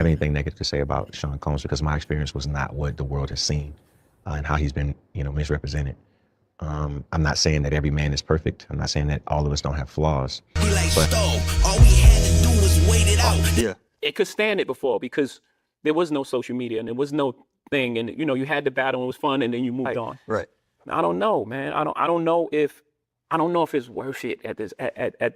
have anything negative to say about Sean Combs because my experience was not what the world has seen and how he's been, misrepresented. I'm not saying that every man is perfect. I'm not saying that all of us don't have flaws. But all we had to do was wait it out. Yeah. It could stand it before because there was no social media and there was no thing, and you had the battle and it was fun, and then you moved on. Right. I don't know, man. I don't know if it's worth it at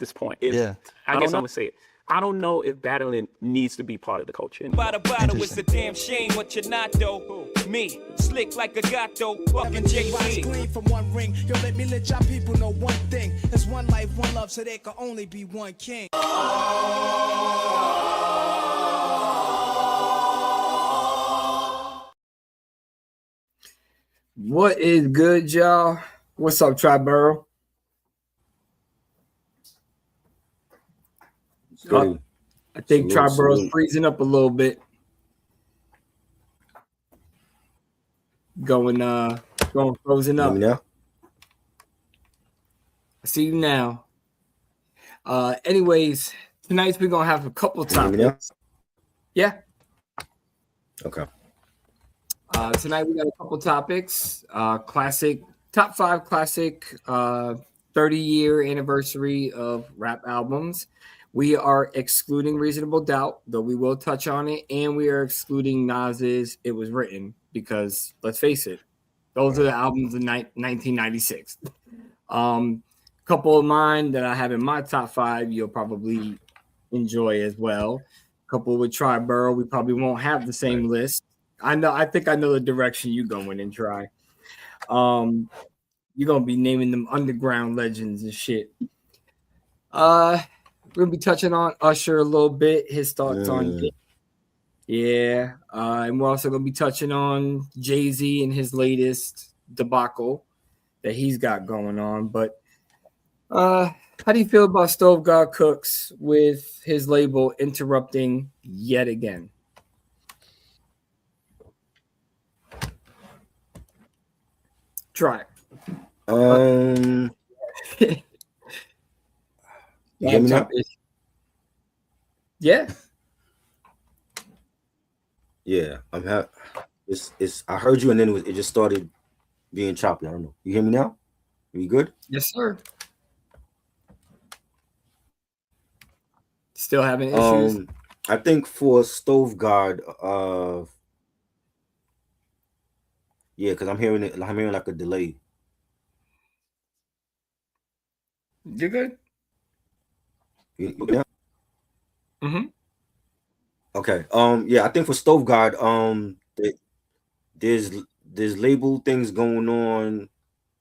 this point. Yeah. I guess I'm gonna say it. I don't know if battling needs to be part of the culture. By the bottle, it's a damn shame what you're not though. Me, slick like a gato, fucking Jay-Z. Glean from one ring. Yo, let me let y'all people know one thing. There's one life, one love, so there can only be one king. What is good, y'all? What's up, Triborough? I think Triborough's freezing up a little bit. Going frozen up. Now? I see you now. Anyways, tonight we're gonna have a couple topics. Yeah. Okay. Tonight we got a couple topics. Classic top 5 classic 30-year anniversary of rap albums. We are excluding Reasonable Doubt, though we will touch on it, and we are excluding Nas's It Was Written because let's face it, those are the albums of 1996. Couple of mine that I have in my top 5 you'll probably enjoy as well. Couple with Triborough, we probably won't have the same list. I think I know the direction you're going and Try. You're gonna be naming them underground legends and shit. We're gonna be touching on Usher a little bit, his thoughts on it. Yeah. And we're also gonna be touching on Jay-Z and his latest debacle that he's got going on. But how do you feel about Stove God Cooks with his label interrupting yet again? Try. You hear me now? Yeah. Yeah. It's I heard you and then it just started being choppy. I don't know. You hear me now? Are you good? Yes, sir. Still having issues? I think for Stove God, yeah, because I'm hearing like a delay. You're good? Yeah. Mm-hmm. Okay. Yeah, I think for Stove God, there's label things going on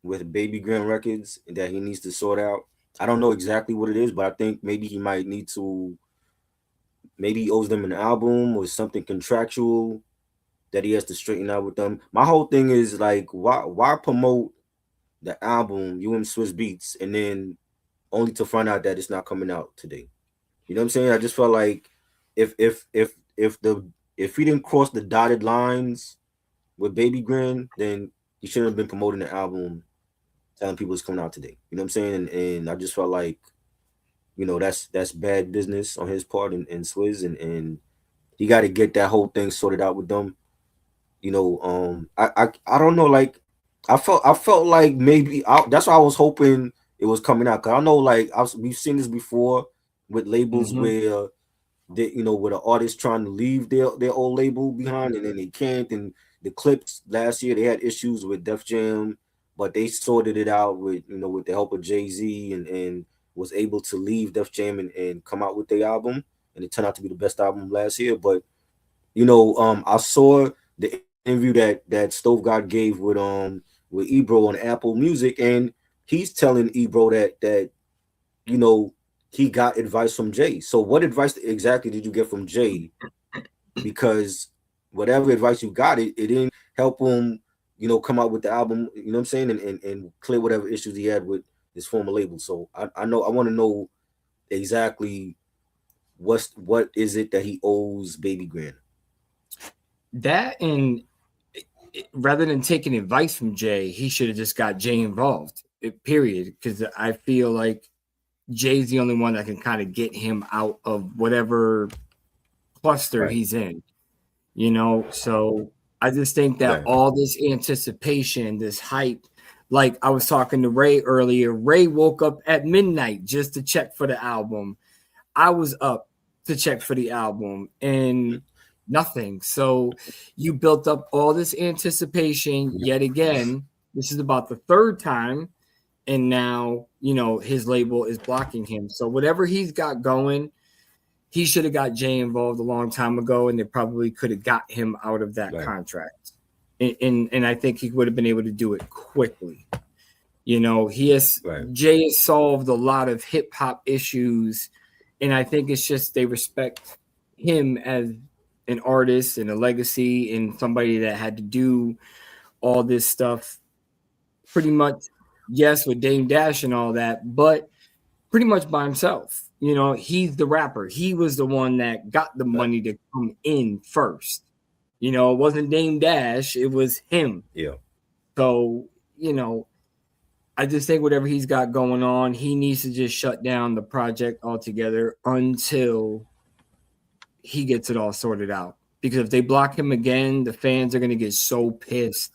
with Baby Grand Records that he needs to sort out. I don't know exactly what it is, but I think maybe he might need to. Maybe he owes them an album or something contractual that he has to straighten out with them. My whole thing is like, why promote the album Swiss Beats and then only to find out that it's not coming out today? You know what I'm saying? I just felt like if he didn't cross the dotted lines with Baby Grand, then he shouldn't have been promoting the album, telling people it's coming out today. You know what I'm saying? And I just felt like, that's bad business on his part and Swizz, and he got to get that whole thing sorted out with them. I don't know, like I felt like maybe that's why I was hoping it was coming out, because I know like we've seen this before with labels where they, with an artist trying to leave their old label behind and then they can't. And the Clips last year, they had issues with Def Jam, but they sorted it out with with the help of Jay-Z and was able to leave Def Jam and come out with their album, and it turned out to be the best album last year. But I saw the interview that Stove God gave with Ebro on Apple Music, and he's telling Ebro that he got advice from Jay. So what advice exactly did you get from Jay? Because whatever advice you got, it didn't help him, come out with the album, you know what I'm saying, and clear whatever issues he had with his former label. So I want to know exactly what is it that he owes Baby Grand. That, and rather than taking advice from Jay, he should have just got Jay involved, period. Because I feel like Jay's the only one that can kind of get him out of whatever cluster he's in, you know. So I just think that all this anticipation, this hype, like I was talking to Ray earlier, Ray woke up at midnight just to check for the album. I was up to check for the album and nothing. So you built up all this anticipation yet again. This is about the third time, and now, you know, his label is blocking him. So whatever he's got going, he should have got Jay involved a long time ago, and they probably could have got him out of that contract. And I think he would have been able to do it quickly. You know, Jay has solved a lot of hip hop issues, and I think it's just they respect him as an artist and a legacy and somebody that had to do all this stuff pretty much, yes, with Dame Dash and all that, but pretty much by himself. You know, he's the rapper. He was the one that got the money to come in first. You know, it wasn't Dame Dash, it was him. Yeah. So, you know, I just think whatever he's got going on, he needs to just shut down the project altogether until he gets it all sorted out. Because if they block him again, the fans are going to get so pissed.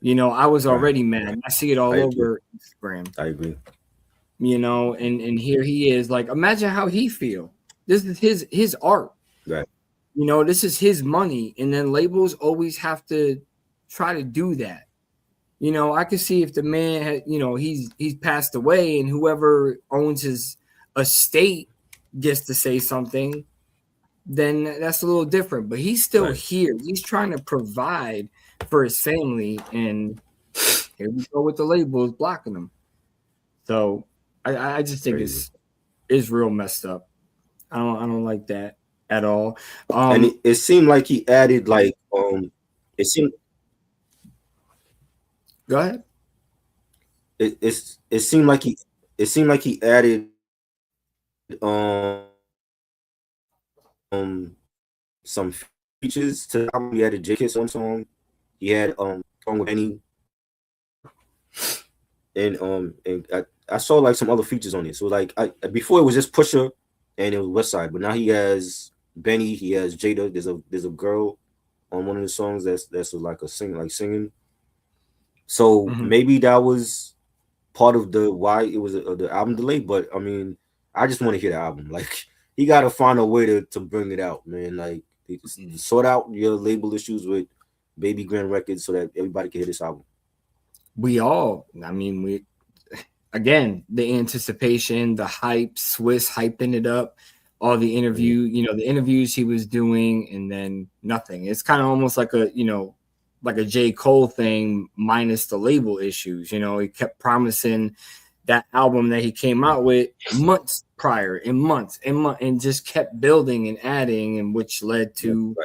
You know, I was already mad. I see it all over Instagram. I agree. You know, and here he is. Like, imagine how he feel. This is his art. Right. You know, this is his money. And then labels always have to try to do that. You know, I could see if the man had, you know, he's passed away and whoever owns his estate gets to say something, then that's a little different. But he's still here. He's trying to provide for his family, and here we go with the labels blocking him. So I just think it's real messed up. I don't like that at all. And it seemed like he added it seemed. Go ahead. It seemed like he added some features to the album. He had a J Kiss on song. He had song with Benny. And I saw like some other features on it. So like before it was just Pusha and it was Westside, but now he has Benny, he has Jada. There's a girl on one of the songs that's like a singing. So maybe that was part of the why it was the album delay. But I mean, I just want to hear the album. Like he got to find a way to bring it out, man. Like sort out your label issues with Baby Grand Records so that everybody can hear this album. Again, the anticipation, the hype, Swiss hyping it up, all the interview, you know, the interviews he was doing, and then nothing. It's kind of almost like a J. Cole thing minus the label issues. You know, he kept promising that album that he came out with months prior, and just kept building and adding, and which led to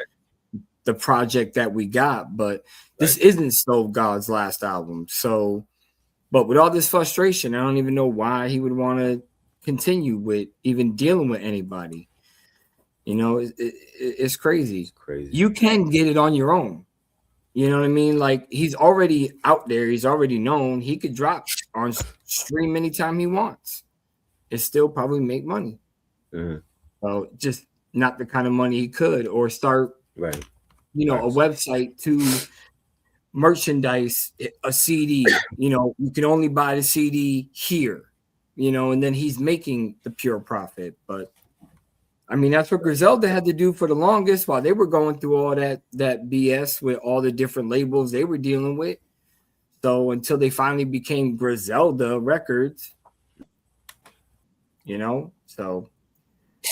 the project that we got. But this isn't Stove God's last album. So, but with all this frustration, I don't even know why he would want to continue with even dealing with anybody. You know, it's crazy. It's crazy. You can get it on your own. You know what I mean? Like, he's already out there. He's already known. He could drop on stream anytime he wants. It still probably make money. So just not the kind of money he could, or start, a website to merchandise a CD. You know, you can only buy the CD here, you know, and then he's making the pure profit. But I mean, that's what Griselda had to do for the longest while they were going through all that BS with all the different labels they were dealing with. So until they finally became Griselda Records, you know. So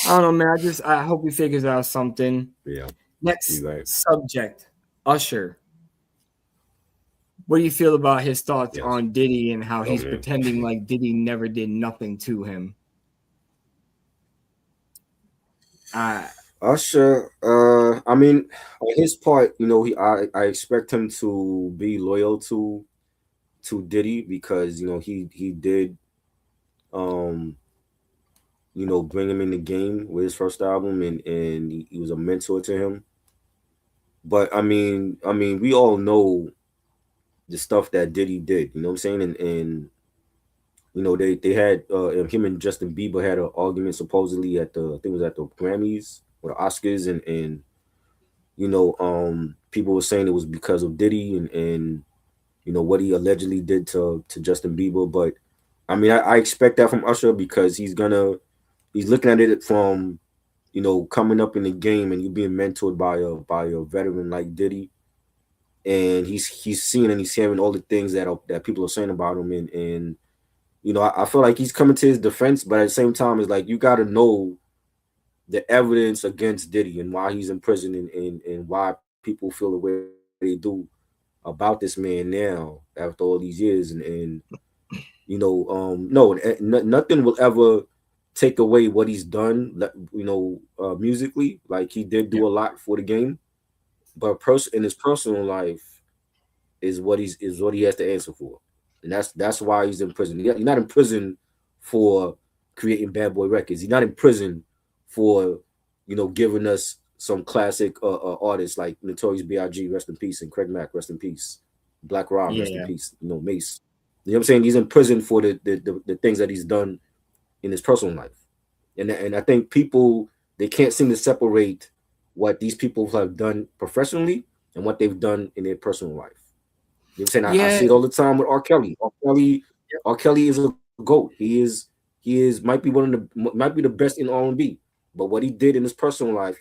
I don't know, man. I hope he figures out something. Yeah. Next subject, Usher. What do you feel about his thoughts on Diddy and how he's pretending like Diddy never did nothing to him? Usher, I mean, on his part, you know, I expect him to be loyal to Diddy because, you know, he did you know, bring him in the game with his first album, and he was a mentor to him. But I mean, we all know the stuff that Diddy did, you know what I'm saying? And you know, they had him and Justin Bieber had an argument supposedly I think it was at the Grammys with the Oscars, and people were saying it was because of Diddy and what he allegedly did to Justin Bieber. But I mean, I expect that from Usher because he's looking at it from coming up in the game and you being mentored by a veteran like Diddy, and he's seeing and he's hearing all the things that people are saying about him, and I feel like he's coming to his defense, but at the same time, it's like you got to know the evidence against Diddy and why he's in prison, and why people feel the way they do about this man now after all these years, and no, nothing will ever take away what he's done, musically. Like he did do a lot for the game, but in his personal life is what he has to answer for, and that's why he's in prison. He's not in prison for creating bad boy records. He's not in prison for giving us some classic artists like Notorious B.I.G. rest in peace, and Craig Mack rest in peace, Black Rob rest in peace, Mace. You know what I'm saying? He's in prison for the things that he's done in his personal life, and I think people, they can't seem to separate what these people have done professionally and what they've done in their personal life. You know what I'm saying? I see it all the time with R. Kelly. R. Kelly is a GOAT. He is might be the best in R&B. But what he did in his personal life,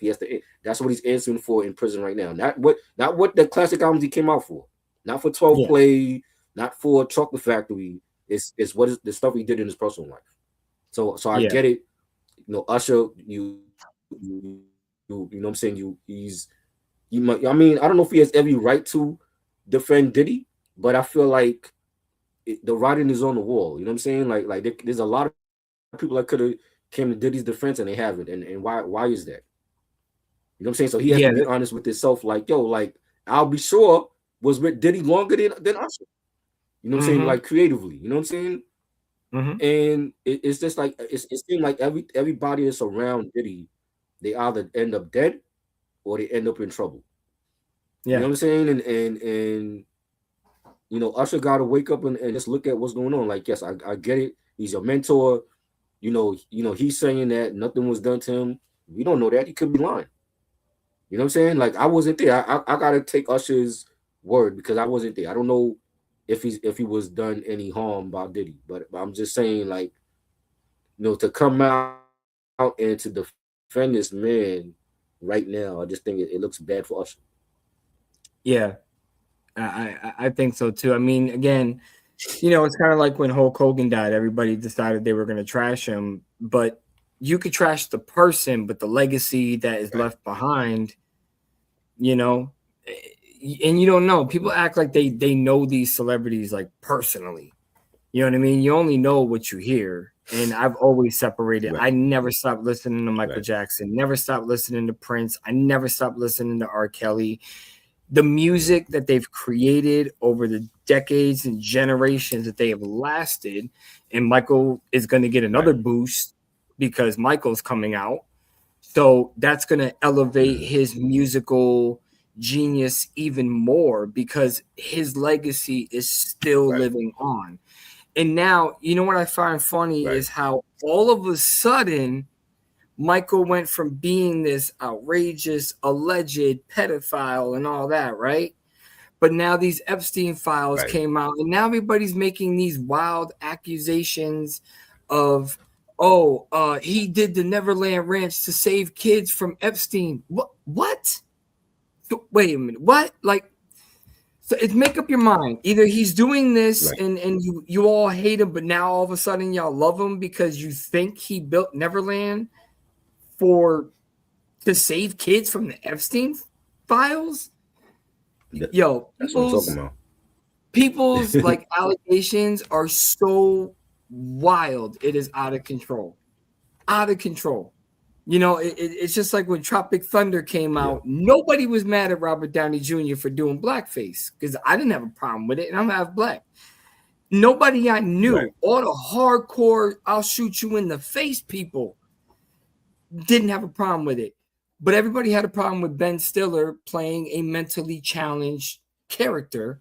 that's what he's answering for in prison right now. Not what the classic albums he came out for. Not for 12 Play, not for Chocolate Factory. It's what is the stuff he did in his personal life. So I get it. Usher, you know what I'm saying? I mean, I don't know if he has every right to defend Diddy, but I feel like the writing is on the wall. You know what I'm saying? Like there's a lot of people that could have came to Diddy's defense and they haven't. And why is that? You know what I'm saying? So he has to be honest with himself. Like, yo, like I'll Be Sure was with Diddy longer than Usher. You know what I'm saying? Like creatively. You know what I'm saying? And it's just like it seems like everybody that's around Diddy, they either end up dead or they end up in trouble. You know what I'm saying? And Usher got to wake up and just look at what's going on. Like, yes, I get it. He's your mentor. He's saying that nothing was done to him. We don't know that. He could be lying. You know what I'm saying? Like, I wasn't there. I gotta take Usher's word because I wasn't there. I don't know if he was done any harm by Diddy, but I'm just saying, like, to come out and to defend this man right now, I just think it looks bad for Usher. Yeah, I think so too. I mean, again, it's kind of like when Hulk Hogan died. Everybody decided they were going to trash him, but you could trash the person, but the legacy that is left behind, and you don't know. People act like they know these celebrities like personally. You know what I mean? You only know what you hear. And I've always separated. I never stopped listening to Michael Jackson, never stopped listening to Prince. I never stopped listening to R. Kelly. The music that they've created over the decades and generations that they have lasted, and Michael is going to get another boost because Michael's coming out. So that's going to elevate his musical genius even more because his legacy is still living on. And now, what I find funny is how all of a sudden Michael went from being this outrageous, alleged pedophile and all that, right? But now these Epstein files came out, and now everybody's making these wild accusations of, he did the Neverland Ranch to save kids from Epstein. What? Wait a minute. What? Like, so it's make up your mind. Either he's doing this and you all hate him, but now all of a sudden y'all love him because you think he built Neverland to save kids from the Epstein files. Yo, that's what I'm talking about. People's like allegations are so wild. It is out of control. Out of control. It's just like when Tropic Thunder came out, nobody was mad at Robert Downey Jr. for doing blackface because I didn't have a problem with it, and I'm half black. Nobody I knew, all the hardcore, I'll shoot you in the face people, didn't have a problem with it. But everybody had a problem with Ben Stiller playing a mentally challenged character.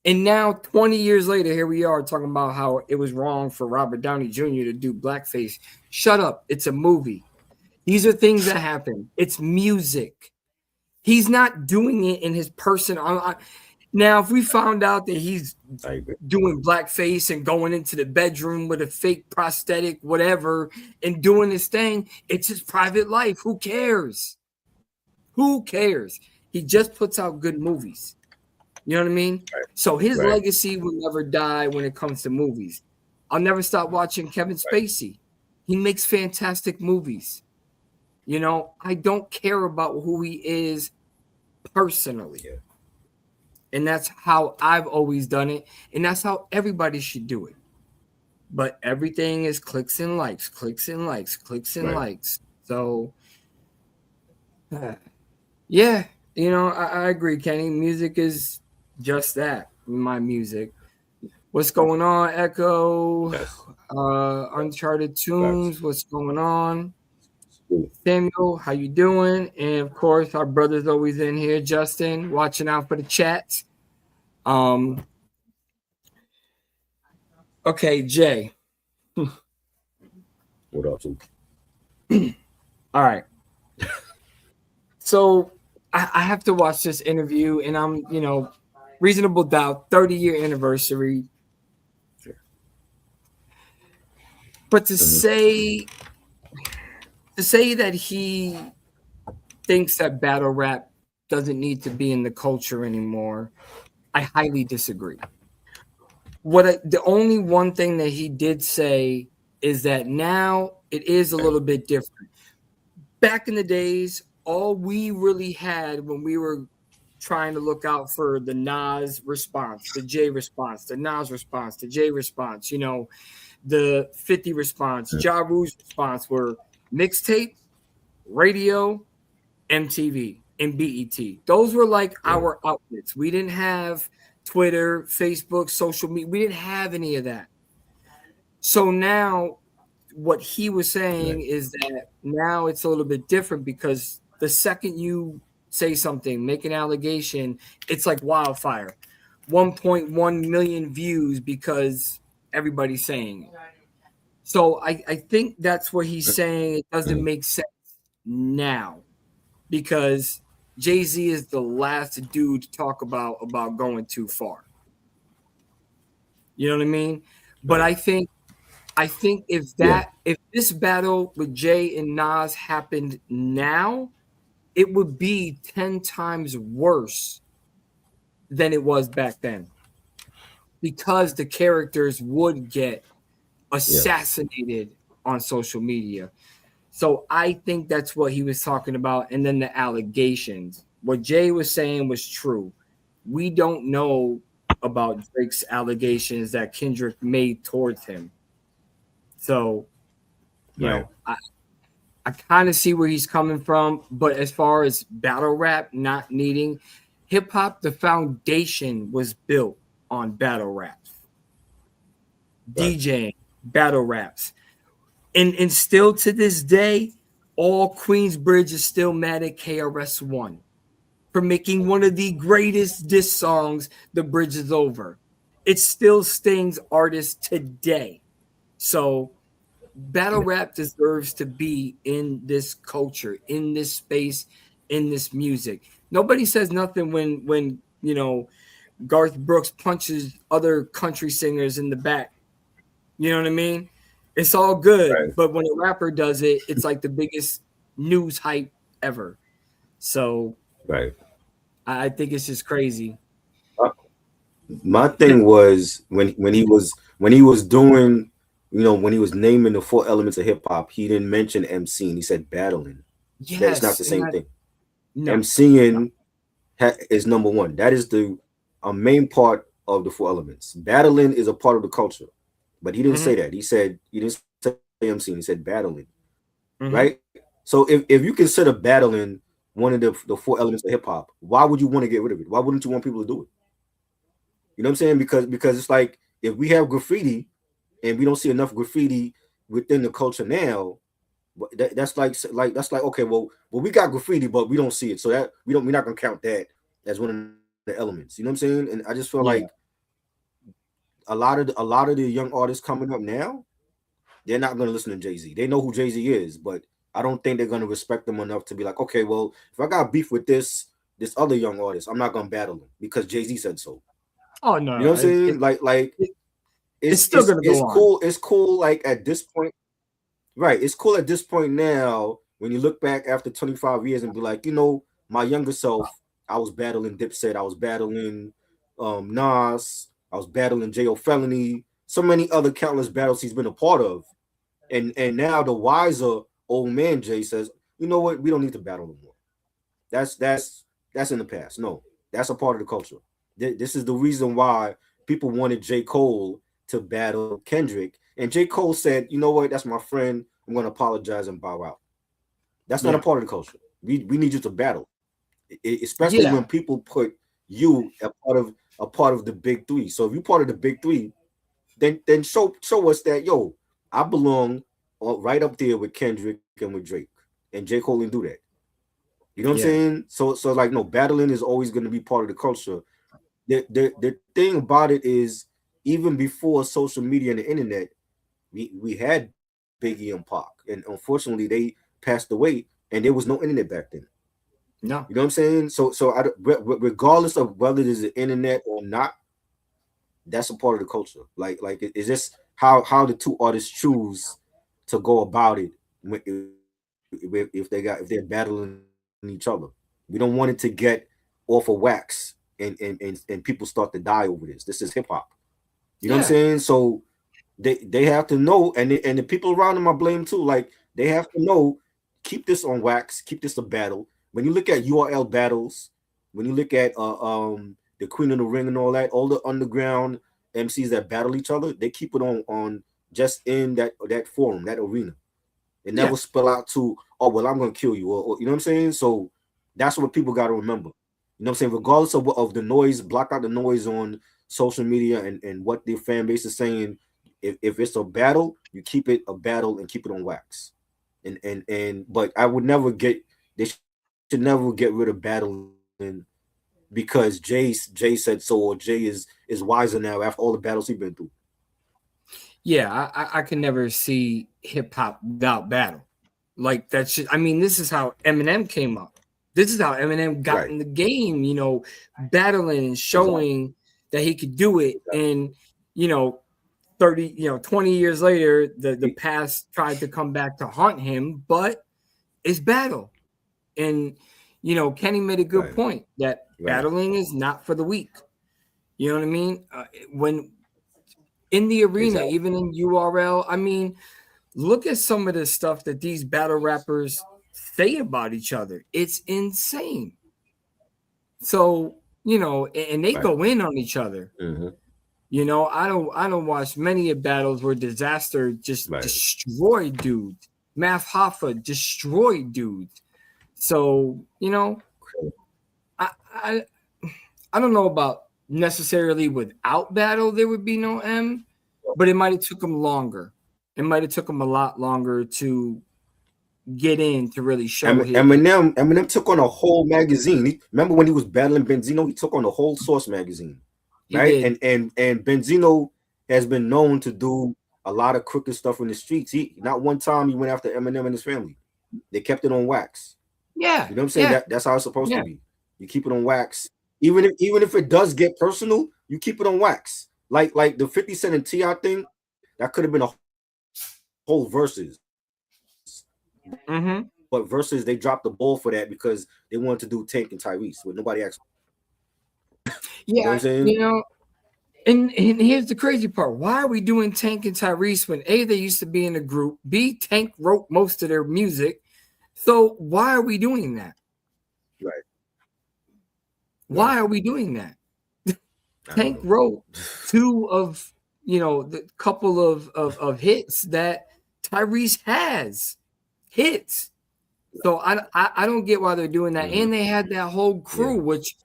And now, 20 years later, here we are talking about how it was wrong for Robert Downey Jr. to do blackface. Shut up. It's a movie. These are things that happen. It's music. He's not doing it in his person. Now, if we found out that he's doing blackface and going into the bedroom with a fake prosthetic, whatever, and doing his thing, it's his private life. Who cares? Who cares? He just puts out good movies. You know what I mean? Right. So his Right. legacy will never die when it comes to movies. I'll never stop watching Kevin Spacey. He makes fantastic movies. You know, I don't care about who he is personally. Yeah. And that's how I've always done it. And that's how everybody should do it. But everything is clicks and likes, clicks and likes, clicks and Right. likes. So, yeah, you know, I agree, Kenny. Music is just that. My music. What's going on, Echo? Yes. Uncharted Tunes. What's going on? Cool. Samuel, how you doing? And of course, our brother's always in here. Justin, watching out for the chats. Okay, Jay. What up, too? All right. So I have to watch this interview, and I'm, you know, Reasonable Doubt, 30-year anniversary. But to say that he thinks that battle rap doesn't need to be in the culture anymore, I highly disagree. The only one thing that he did say is that now it is a little bit different. Back in the days, all we really had when we were trying to look out for the Nas response, the J response, the Nas response, the J response, you know, the 50 response, Ja Rule's response were mixtape, radio, MTV, and BET. Those were like our outlets. We didn't have Twitter, Facebook, social media. We didn't have any of that. So now what he was saying is that now it's a little bit different because the second you say something, make an allegation, it's like wildfire. 1.1 million views because everybody's saying it. So I think that's what he's saying. It doesn't make sense now because Jay-Z is the last dude to talk about going too far. You know what I mean? But I think if this battle with Jay and Nas happened now, it would be 10 times worse than it was back then. Because the characters would get assassinated on social media. So I think that's what he was talking about. And then the allegations. What Jay was saying was true. We don't know about Drake's allegations that Kendrick made towards him. So, you know, I kind of see where he's coming from. But as far as battle rap not needing hip hop, the foundation was built on battle raps, DJing, battle raps. And still to this day, all Queensbridge is still mad at KRS-One for making one of the greatest diss songs, The Bridge Is Over. It still stings artists today. So battle rap deserves to be in this culture, in this space, in this music. Nobody says nothing when you know, Garth Brooks punches other country singers in the back. You know what I mean? It's all good, but when a rapper does it, it's like the biggest news hype ever. So, I think it's just crazy. My thing was when he was doing, you know, when he was naming the 4 elements of hip hop, he didn't mention MCing. He said battling. Yes, that's not the same thing. No, MCing is number one. That is a main part of the 4 elements. Battling is a part of the culture. But he didn't say that. He didn't say MCing. He said battling, right? So if you consider battling one of the 4 elements of hip hop, why would you want to get rid of it? Why wouldn't you want people to do it? You know what I'm saying? Because it's like if we have graffiti and we don't see enough graffiti within the culture now, that's like okay, well we got graffiti, but we don't see it, so that we're not gonna count that as one of the elements. You know what I'm saying? And I just feel like a lot of the young artists coming up now, they're not going to listen to Jay-Z. They know who Jay-Z is, but I don't think they're gonna respect them enough to be like, okay, well, if I got beef with this other young artist, I'm not gonna battle him because Jay-Z said so. Oh no, You know what I'm saying? it's still gonna go on. Cool. It's cool. Like at this point, right? It's cool at this point now. When you look back after 25 years and be like, my younger self, I was battling Dipset, I was battling Nas, I was battling J.O. Felony, so many other countless battles he's been a part of, and now the wiser old man Jay says, you know what? We don't need to battle no more. That's in the past. No, that's a part of the culture. This is the reason why people wanted J. Cole to battle Kendrick, and J. Cole said, you know what? That's my friend. I'm going to apologize and bow out. That's not a part of the culture. We need you to battle, especially when people put you a part of the big three. So if you're part of the big three, then show us that I belong right up there with Kendrick and with Drake, and J. Cole didn't do that. You know what I'm saying? So like, no, battling is always going to be part of the culture. The thing about it is, even before social media and the internet, we had Biggie and Pac, and unfortunately they passed away, and there was no internet back then. No, you know what I'm saying? So regardless of whether there's an internet or not, that's a part of the culture. Like it's just how the two artists choose to go about it if they're battling each other. We don't want it to get off of wax and people start to die over this. This is hip hop. You know what I'm saying? So they have to know, and the people around them I blame too. Like, they have to know, keep this on wax, keep this a battle. When you look at URL battles, when you look at the Queen of the Ring and all the underground MCs that battle each other, they keep it on just in that forum, that arena. It never spill out to, oh well, I'm gonna kill you, or you know what I'm saying. So that's what people got to remember. You know what I'm saying? Regardless of the noise, block out the noise on social media and what their fan base is saying. If it's a battle, you keep it a battle and keep it on wax. But I would never they should never get rid of battling because Jay said so, or Jay is wiser now after all the battles he's been through. Yeah, I can never see hip hop without battle. Like, that's just, I mean, this is how Eminem came up. This is how Eminem got in the game, battling and showing that he could do it. And, 20 years later, the past tried to come back to haunt him, but it's battle. And, Kenny made a good point that battling is not for the weak. You know what I mean? When in the arena, even in URL, I mean, look at some of the stuff that these battle rappers say about each other. It's insane. So, and they go in on each other. Mm-hmm. I don't watch many of battles where Disaster just destroyed dudes. Math Hoffa destroyed dudes. So, I don't know about necessarily without battle there would be no M, but it might have took them longer. It might have took him a lot longer to get in to really show him. Eminem took on a whole magazine. Remember when he was battling Benzino? He took on the whole Source magazine, right? And Benzino has been known to do a lot of crooked stuff in the streets. Not one time he went after Eminem and his family. They kept it on wax. Yeah, you know what I'm saying. That's how it's supposed to be. You keep it on wax, even if it does get personal. You keep it on wax. Like the 50 Cent and T.I. thing, that could have been a whole verses. Mm-hmm. But versus they dropped the ball for that because they wanted to do Tank and Tyrese, but nobody asked. Yeah, you know what I'm saying? And here's the crazy part. Why are we doing Tank and Tyrese when A, they used to be in a group, B, Tank wrote most of their music. So why are we doing that? Right. Why are we doing that? Tank wrote two of the couple of hits that Tyrese has hits. So I don't get why they're doing that. Mm-hmm. And they had that whole crew, which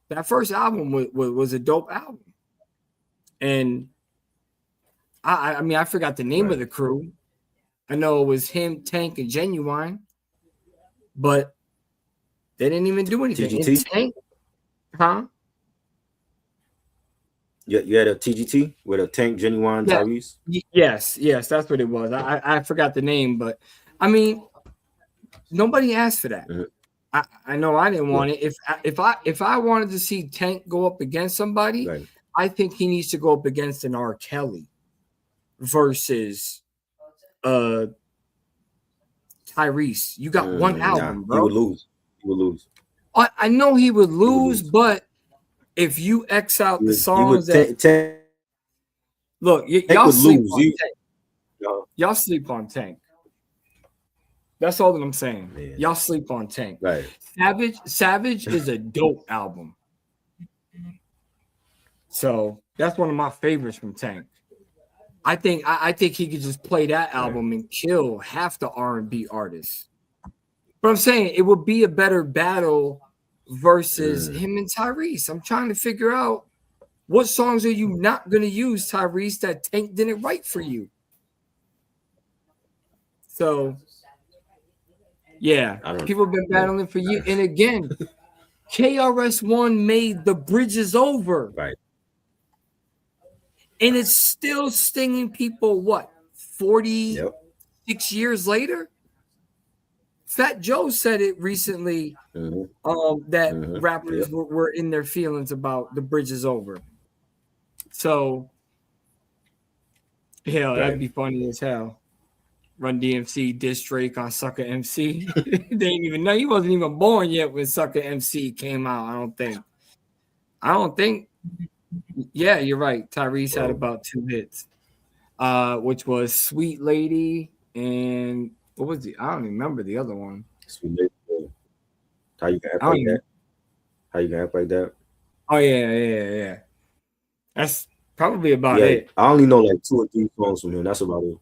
that first album was a dope album. And I mean, I forgot the name of the crew. I know it was him, Tank, and Genuine, but they didn't even do anything. TGT? Tank, huh? You had a TGT with a Tank, Genuine, Tyrese? Yes, that's what it was. I forgot the name, but I mean, nobody asked for that. Mhm. I know I didn't want it. If I wanted to see Tank go up against somebody, Right. I think he needs to go up against an R. Kelly versus Tyrese. You got one Nah, album, he bro. would lose. He would lose. I know he would lose, lose. but if you X out the He songs would. that look, Tank y'all would sleep lose. on Tank. Y'all sleep on Tank. That's all that I'm saying. Man. Y'all sleep on Tank. Right. Savage is a dope album. So that's one of my favorites from Tank. I think he could just play that album and kill half the R&B artists. But I'm saying it would be a better battle versus him and Tyrese. I'm trying to figure out what songs are you not going to use, Tyrese, that Tank didn't write for you. So, yeah, people have been battling for you. And again, KRS-One made The Bridge Is Over. Right. And it's still stinging people, what, 46 years later? Fat Joe said it recently that rappers were in their feelings about The Bridge Is Over. So, hell, that'd be funny as hell. Run DMC diss Drake on Sucker MC. They didn't even know. He wasn't even born yet when Sucker MC came out, I don't think. Yeah, you're right. Tyrese had about 2 hits, which was Sweet Lady and what was the? I don't even remember the other one. Sweet Lady. How you gonna act like that? How you gonna act like that? Oh yeah. That's probably about it. I only know like 2 or 3 songs from him. That's about it.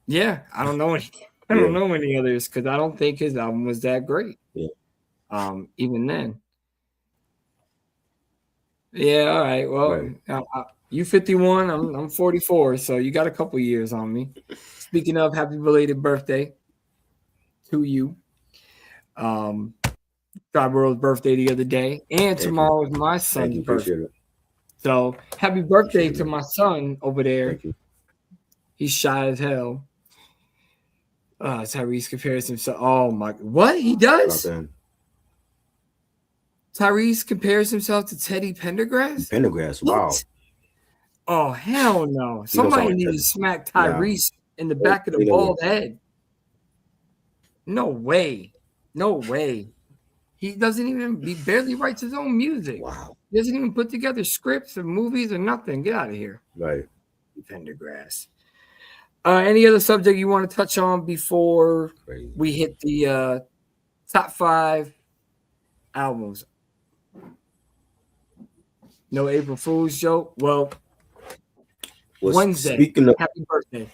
Yeah, I don't know any. I don't know any others because I don't think his album was that great. Yeah. Even then. Yeah. All right. Well, you 51. I'm 44. So you got a couple years on me. Speaking of, happy belated birthday to you. Skyborough's birthday the other day, and tomorrow is my son's birthday. So happy birthday to my son over there. He's shy as hell. Tyrese compares himself. Oh my! What he does? Tyrese compares himself to Teddy Pendergrass. Pendergrass, wow. Oh hell no! Somebody needs to smack Tyrese in the back of the bald head. No way! No way! He doesn't even. He barely writes his own music. Wow! He doesn't even put together scripts or movies or nothing. Get out of here! Right. Pendergrass. Any other subject you want to touch on before we hit the top 5 albums? No April Fool's joke? Well, Wednesday. Speaking of, happy birthday.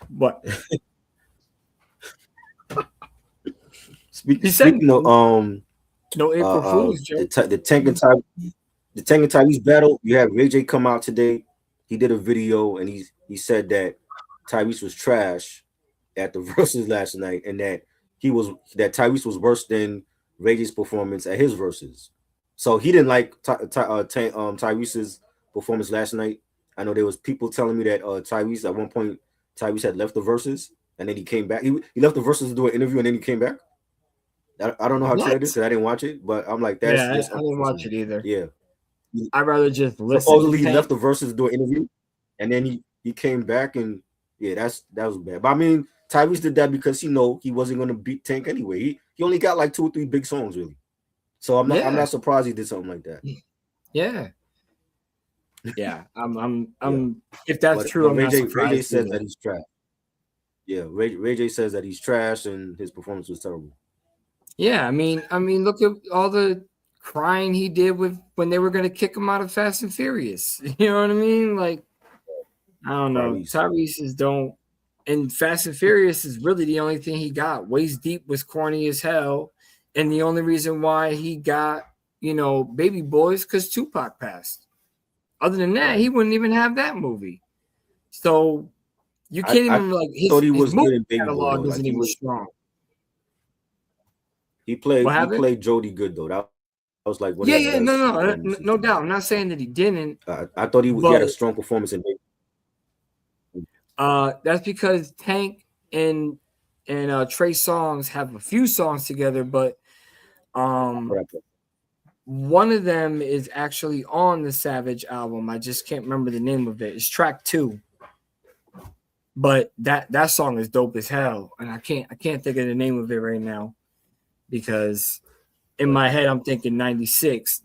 What? Speaking of no April Fool's joke. The Tank and Tyrese battle, you have Ray J come out today. He did a video and he said that Tyrese was trash at the verses last night, and that Tyrese was worse than Ray J's performance at his verses. So he didn't like Tyrese's performance last night. I know there was people telling me that Tyrese at one point Tyrese had left the verses and then he came back. He left the verses to do an interview and then he came back. I don't know how true that is because I didn't watch it, but I'm like, that's I didn't watch it either. Yeah. I'd rather just listen. Supposedly he left the verses to do an interview, and then he came back, and that was bad. But I mean, Tyrese did that because he wasn't going to beat Tank anyway. He only got like 2 or 3 big songs really, so I'm not surprised he did something like that. Yeah. I'm if that's true, I'm not surprised. Ray J says that he's trash. Yeah, Ray J says that he's trash and his performance was terrible. Yeah, I mean, look at all the crying he did when they were going to kick him out of Fast and Furious. You know what I mean? Like, I don't know. Tyrese's don't. And Fast and Furious is really the only thing he got. Waist Deep was corny as hell. And the only reason why he got, Baby Boys because Tupac passed. Other than that, he wouldn't even have that movie. So you can't even his movie catalog isn't even strong. He played Jody good though. That was like no doubt. I'm not saying that he didn't. I thought he had a strong performance in it. That's because Tank and and Trey Songz have a few songs together, but one of them is actually on the Savage album. I just can't remember the name of it. It's track 2. But that song is dope as hell. And I can't think of the name of it right now because in my head I'm thinking 96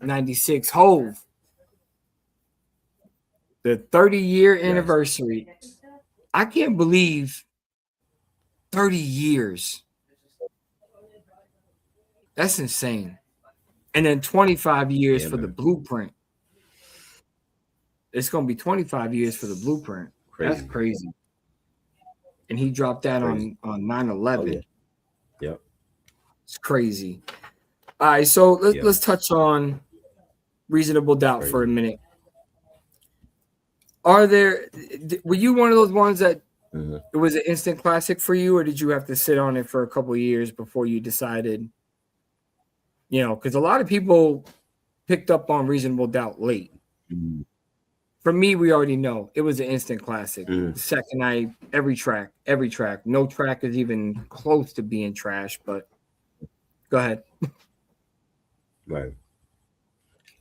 Hove. The 30-year anniversary. I can't believe 30 years. That's insane. And then 25 years for the Blueprint. It's going to be 25 years for the Blueprint. That's crazy. And he dropped that on 9/11. Yeah. It's crazy. All right, so let's touch on Reasonable Doubt for a minute. Were you one of those ones that it was an instant classic for you, or did you have to sit on it for a couple of years before you decided? Because a lot of people picked up on Reasonable Doubt late. For me, we already know it was an instant classic. The second night, every track. No track is even close to being trash, but go ahead. Right.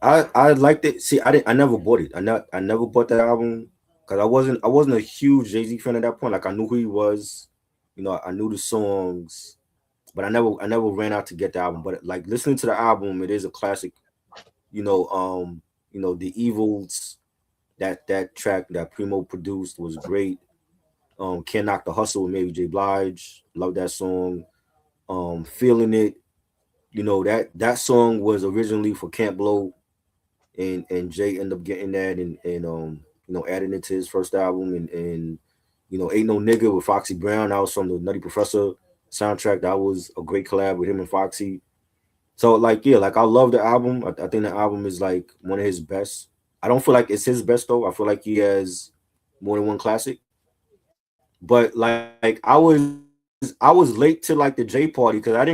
I liked it. See, I never bought it. I never bought that album because I wasn't a huge Jay-Z fan at that point. Like I knew who he was, I knew the songs, but I never ran out to get the album. But like listening to the album, it is a classic. The Evils, that track that Primo produced was great. Can't Knock the Hustle with Mary J. Blige. Love that song. Feeling It. That song was originally for Can't Blow, and Jay ended up getting that and adding it to his first album and Ain't No Nigga with Foxy Brown. That was from the Nutty Professor soundtrack. That was a great collab with him and Foxy. So I love the album. I think the album is like one of his best. I don't feel like it's his best though. I feel like he has more than one classic. But like I was late to like the J party because I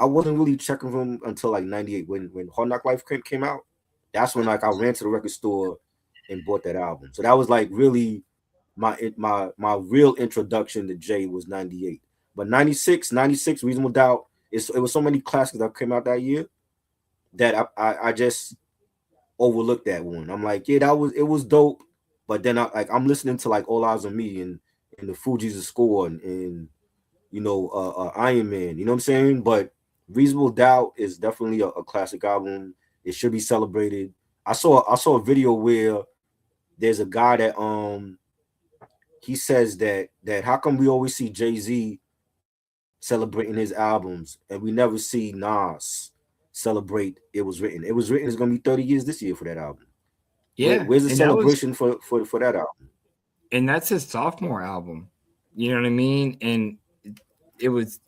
wasn't really checking for him until like 98 when Hard Knock Life came out. That's when like I ran to the record store and bought that album. So that was like really my real introduction to Jay was 98. But 96 Reasonable Doubt, it was so many classics that came out that year that I just overlooked that one. I'm like, yeah, it was dope. But then I'm listening to like All Eyes on Me and the Fugees' score and Iron Man, you know what I'm saying? But Reasonable Doubt is definitely a classic album. It should be celebrated. I saw a video where there's a guy that he says that how come we always see Jay-Z celebrating his albums and we never see Nas celebrate It Was Written. It Was Written is gonna be 30 years this year for that album. Yeah. Where's the celebration for that album? And that's his sophomore album. You know what I mean? And it was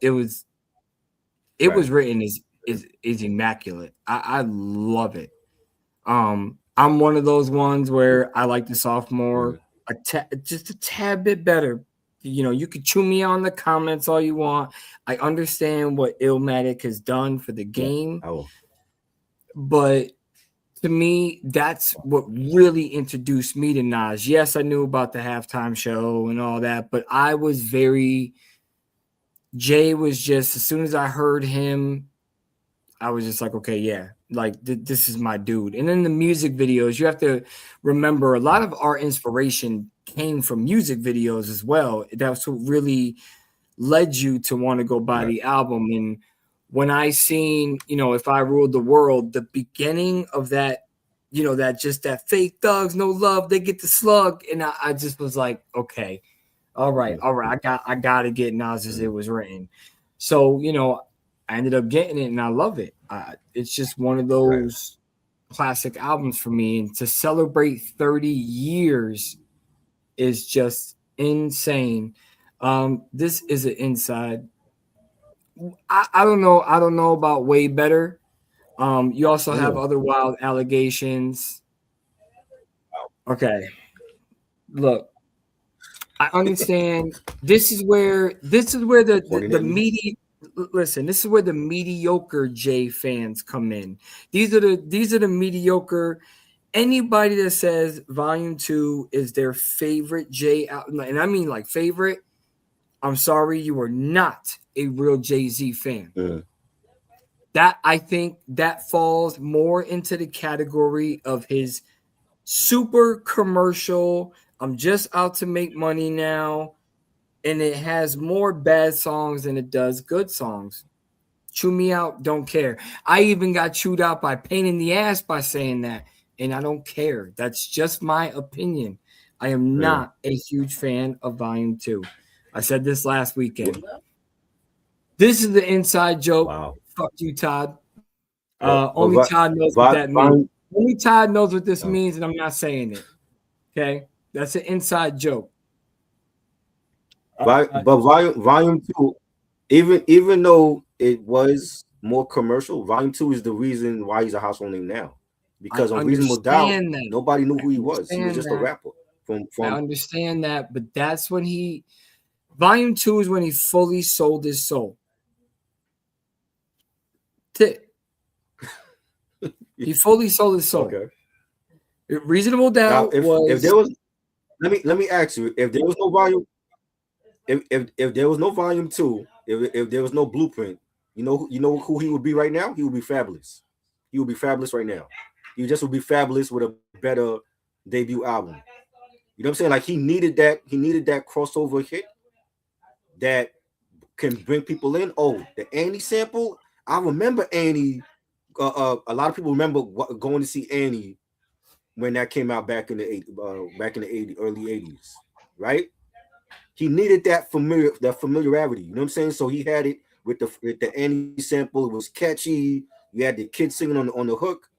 written is immaculate. I love it. I'm one of those ones where I like the sophomore just a tad bit better. You could chew me on the comments all you want. I understand what Illmatic has done for the game, but to me, that's what really introduced me to Nas. Yes, I knew about the halftime show and all that, but Jay was just, as soon as I heard him, I was just like, okay, yeah, like this is my dude. And then the music videos, you have to remember a lot of our inspiration came from music videos as well. That's what really led you to want to go buy the album. And when I seen, If I Ruled the World, the beginning of that, that fake thugs, no love, they get the slug. And I just was like, okay, all right. I got to get Nas's It Was Written. So, I ended up getting it and I love it. It's just one of those classic albums for me. And to celebrate 30 years is just insane. This is an inside. I don't know. I don't know about Way Better. You also have Other Wild Allegations. Okay. Look, I understand. This is where the media. Listen, this is where the mediocre J fans come in. These are the mediocre. Anybody that says Volume 2 is their favorite J album, and I mean like favorite, I'm sorry, you are not a real Jay-Z fan. Yeah. That I think that falls more into the category of his super commercial. I'm just out to make money now. And it has more bad songs than it does good songs. Chew me out, don't care. I even got chewed out by Pain in the Ass by saying that. And I don't care. That's just my opinion. I am not a huge fan of Volume 2. I said this last weekend. This is the inside joke. Wow. Fuck you, Todd. But Only Todd knows what that means. Only Todd knows what this means, and I'm not saying it. Okay? That's an inside joke. But volume 2, even though it was more commercial, volume 2 is the reason why he's a household name now. Because on Reasonable Doubt, nobody knew who he was. He was just a rapper. I understand that, but that's when volume 2 is when he fully sold his soul. He fully sold his soul. Okay. Reasonable Doubt now, if there was, let me ask you, if there was no volume, if there was no volume 2, if there was no Blueprint, you know who he would be right now? He would be fabulous. He would be fabulous right now. He just would be fabulous with a better debut album. You know what I'm saying? Like he needed that crossover hit that can bring people in. Oh, the Annie sample. I remember Annie. A lot of people remember going to see Annie when that came out back in the early 80s, right? He needed that familiarity. You know what I'm saying? So he had it with the Annie sample. It was catchy. You had the kids singing on the hook.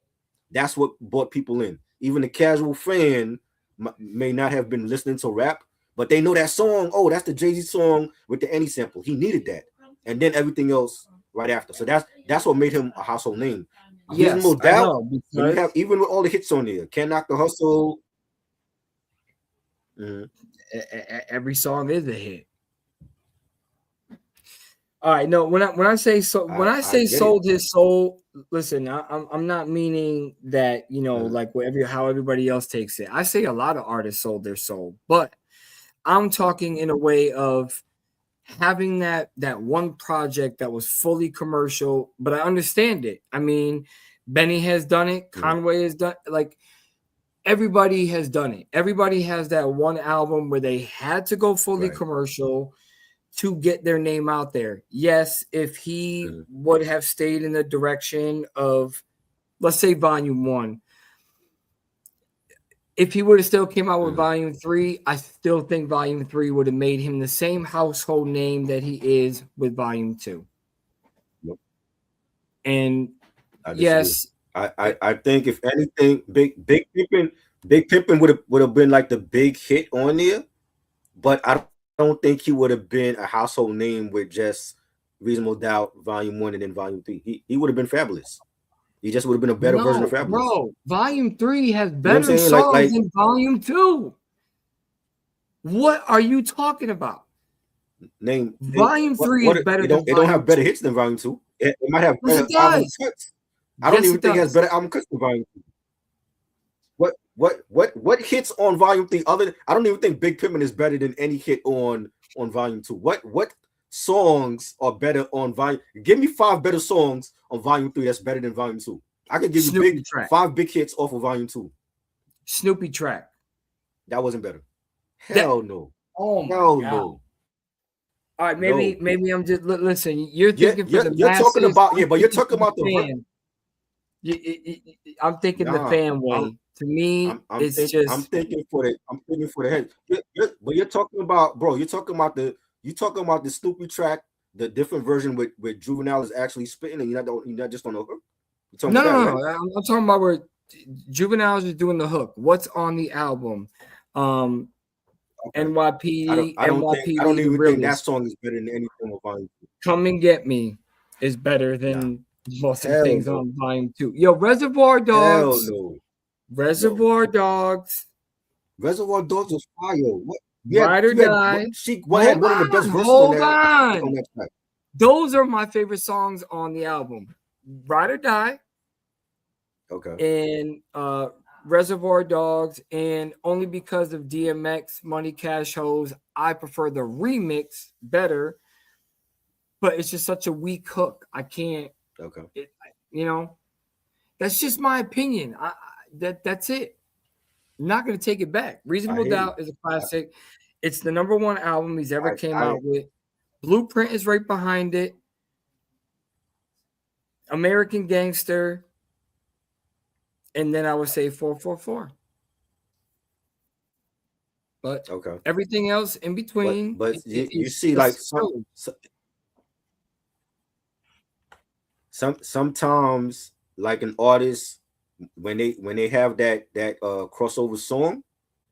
That's what brought people in. Even the casual fan may not have been listening to rap, but they know that song. Oh, that's the Jay-Z song with the Annie sample. He needed that, and then everything else right after. So that's what made him a household name. Yes, no doubt. I know, when you have, even with all the hits on there, Can't Knock the Hustle. Every song is a hit. All right, no. When I say so, when I say sold his soul, listen, I'm not meaning that like how everybody else takes it. I say a lot of artists sold their soul, but I'm talking in a way of having that one project that was fully commercial. But I understand it. I mean, Benny has done it. Conway has done like. Everybody has done it. Everybody has that one album where they had to go fully commercial to get their name out there. Yes, if he would have stayed in the direction of, let's say, Volume 1, if he would have still came out with Volume 3, I still think Volume 3 would have made him the same household name that he is with Volume 2. Yep. And yes, I think if anything, Big Pimpin' would have been like the big hit on there, but I don't think he would have been a household name with just Reasonable Doubt Volume 1 and then Volume 3. He would have been fabulous. He just would have been a better version of fabulous. Bro, Volume 3 has better songs than Volume 2. What are you talking about? Volume 3 is better. It don't have better hits than Volume 2. It might have better album cuts. I don't even think it has better album cuts than Volume 2. What hits on Volume 3 I don't even think Big Pimpin' is better than any hit on Volume 2. What songs are better on Volume? Give me 5 better songs on Volume 3 that's better than Volume 2. I could give you 5 big hits off of Volume 2. Snoopy track. That wasn't better. Hell no. Oh my God. No. All right, maybe I'm just listen. You're thinking you're talking about but you're talking about the fan. I'm thinking the fan way. To me, I'm thinking for the head. But you're talking about, bro. You're talking about the Snoopy track, the different version with Juvenile is actually spitting, and you're not just on the hook. No. Right? I'm talking about where Juvenile is doing the hook. What's on the album? Okay. NYPD. I don't even think that song is better than anything on Volume 2. Come and Get Me is better than most of the things on Volume 2. Yo, Reservoir Dogs. Hell no. Reservoir Dogs. Reservoir Dogs was fire. What? Ride or Die. What had one of the best verses on that track. Those are my favorite songs on the album. Ride or Die. Okay. And Reservoir Dogs, and only because of DMX, Money Cash Hoes, I prefer the remix better. But it's just such a weak hook. I can't. Okay. That's just my opinion. That's it. I'm not going to take it back. Reasonable hear Doubt you. is a classic. It's the number one album he's ever came I- out with. Blueprint is right behind it. American Gangster. And then I would say 444. But Okay. everything else in between. But you is see, just like silly. sometimes, like an artist, when they have that crossover song,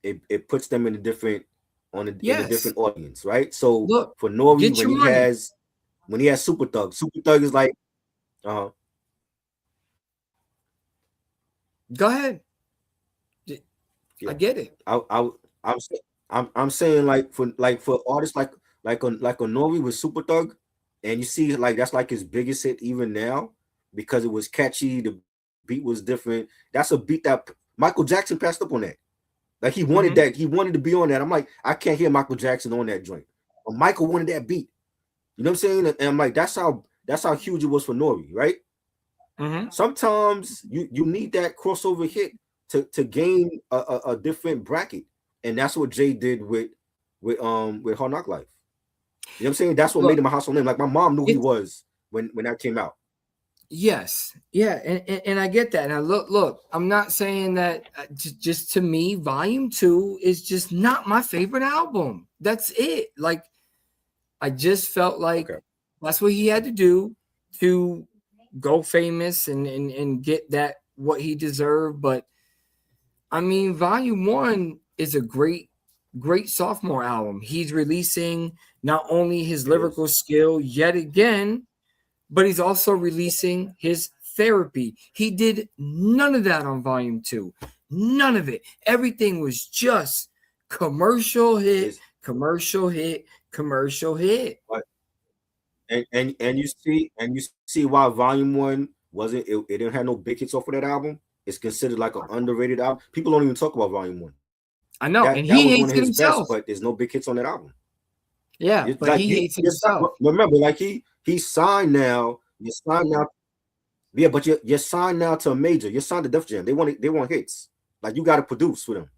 it puts them in a different in a different audience, right? So Look, for Nori, Get Your Money. when he has Super Thug is like, Go ahead. yeah. I get it. I'm saying, like for artists like a Nori with Super Thug, and you see, like, that's like his biggest hit even now because it was catchy, the beat was different. That's a beat that Michael Jackson passed up on that. Like, he wanted that, he wanted to be on that. I'm like, I can't hear Michael Jackson on that joint. But Michael wanted that beat. You know what I'm saying? And I'm like, that's how huge it was for Nori, right? Sometimes you need that crossover hit to gain a different bracket, and that's what Jay did with Hard Knock Life. You know what I'm saying? That's what made him a household name. Like, my mom knew he was when that came out. Yes, yeah, and I get that. And look, I'm not saying that. Just to me, Volume 2 is just not my favorite album. That's it. Like, I just felt like that's what he had to do to go famous and get that what he deserved. But I mean, Volume 1 is a great sophomore album. He's releasing not only his lyrical skill yet again, but he's also releasing his therapy. He did none of that on Volume 2. None of it. Everything was just commercial hit, commercial hit, commercial hit. And you see why Volume 1 wasn't it didn't have no big hits off of that album. It's considered like an underrated album. People don't even talk about Volume 1. I know, that and was he one hates of his himself. best, but there's no big hits on that album. Yeah, but like, he hates himself. Remember, like, he's signed now. You're signed now. Yeah, but you're signed now to a major. You're signed to Def Jam. They want hits. Like, you got to produce with them,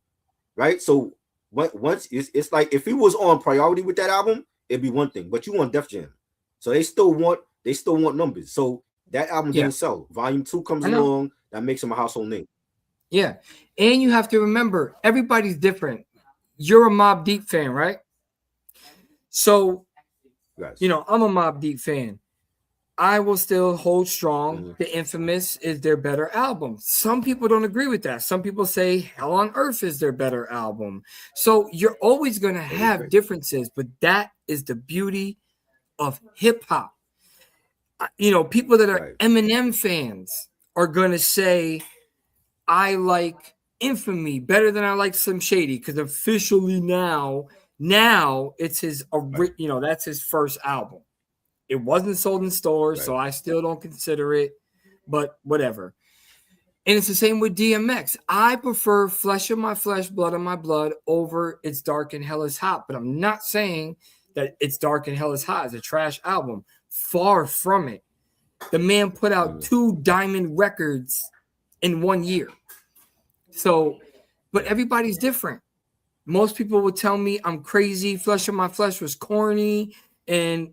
right? So once it's like, if he was on priority with that album, it'd be one thing. But you want Def Jam, so they still want numbers. So that album didn't sell. Volume 2 comes along, that makes him a household name. Yeah, and you have to remember, everybody's different. You're a Mobb Deep fan, right? So, I'm a Mobb Deep fan. I will still hold strong. The Infamous is their better album. Some people don't agree with that. Some people say Hell on Earth is their better album. So you're always going to have differences, but that is the beauty of hip hop. People that are Eminem fans are going to say, I like Infamy better than I like Slim Shady, because officially now it's his, that's his first album. It wasn't sold in stores, so I still don't consider it, but whatever. And it's the same with DMX. I prefer Flesh of My Flesh, Blood of My Blood over It's Dark and Hell is Hot, but I'm not saying that It's Dark and Hell is Hot is a trash album. Far from it. The man put out 2 diamond records in 1 year. So, but everybody's different. Most people would tell me I'm crazy. Flesh of My Flesh was corny, and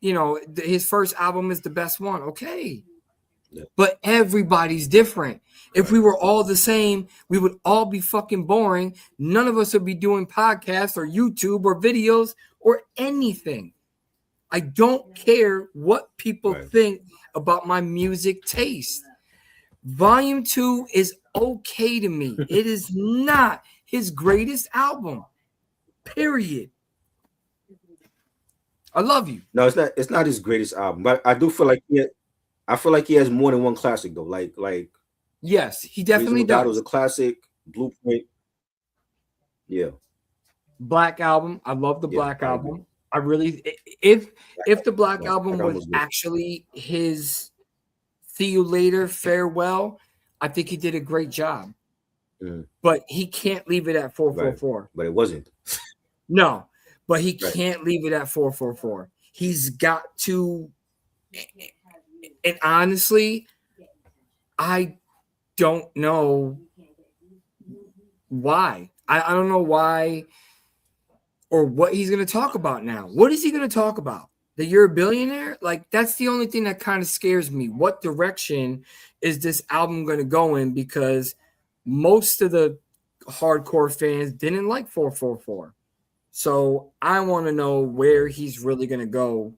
his first album is the best one. Okay. But everybody's different. If we were all the same, we would all be fucking boring. None of us would be doing podcasts or YouTube or videos or anything. I don't care what people think about my music taste. Volume 2 is okay to me. It is not his greatest album. Period. I love you. No, it's not his greatest album, but I do feel like he has more than one classic though. Like yes, he definitely does. It was a classic. Blueprint. Yeah. Black Album. I love the Black Album. I really, if the Black Album was actually his See You Later farewell, I think he did a great job. but he can't leave it at 444. Right. But it wasn't. No, but he Right. can't leave it at 444. He's got to. And honestly, I don't know why. I don't know why or what he's going to talk about now. What is he going to talk about? That you're a billionaire? Like, that's the only thing that kind of scares me. What direction is this album going to go in? Because most of the hardcore fans didn't like 444. So I want to know where he's really going to go,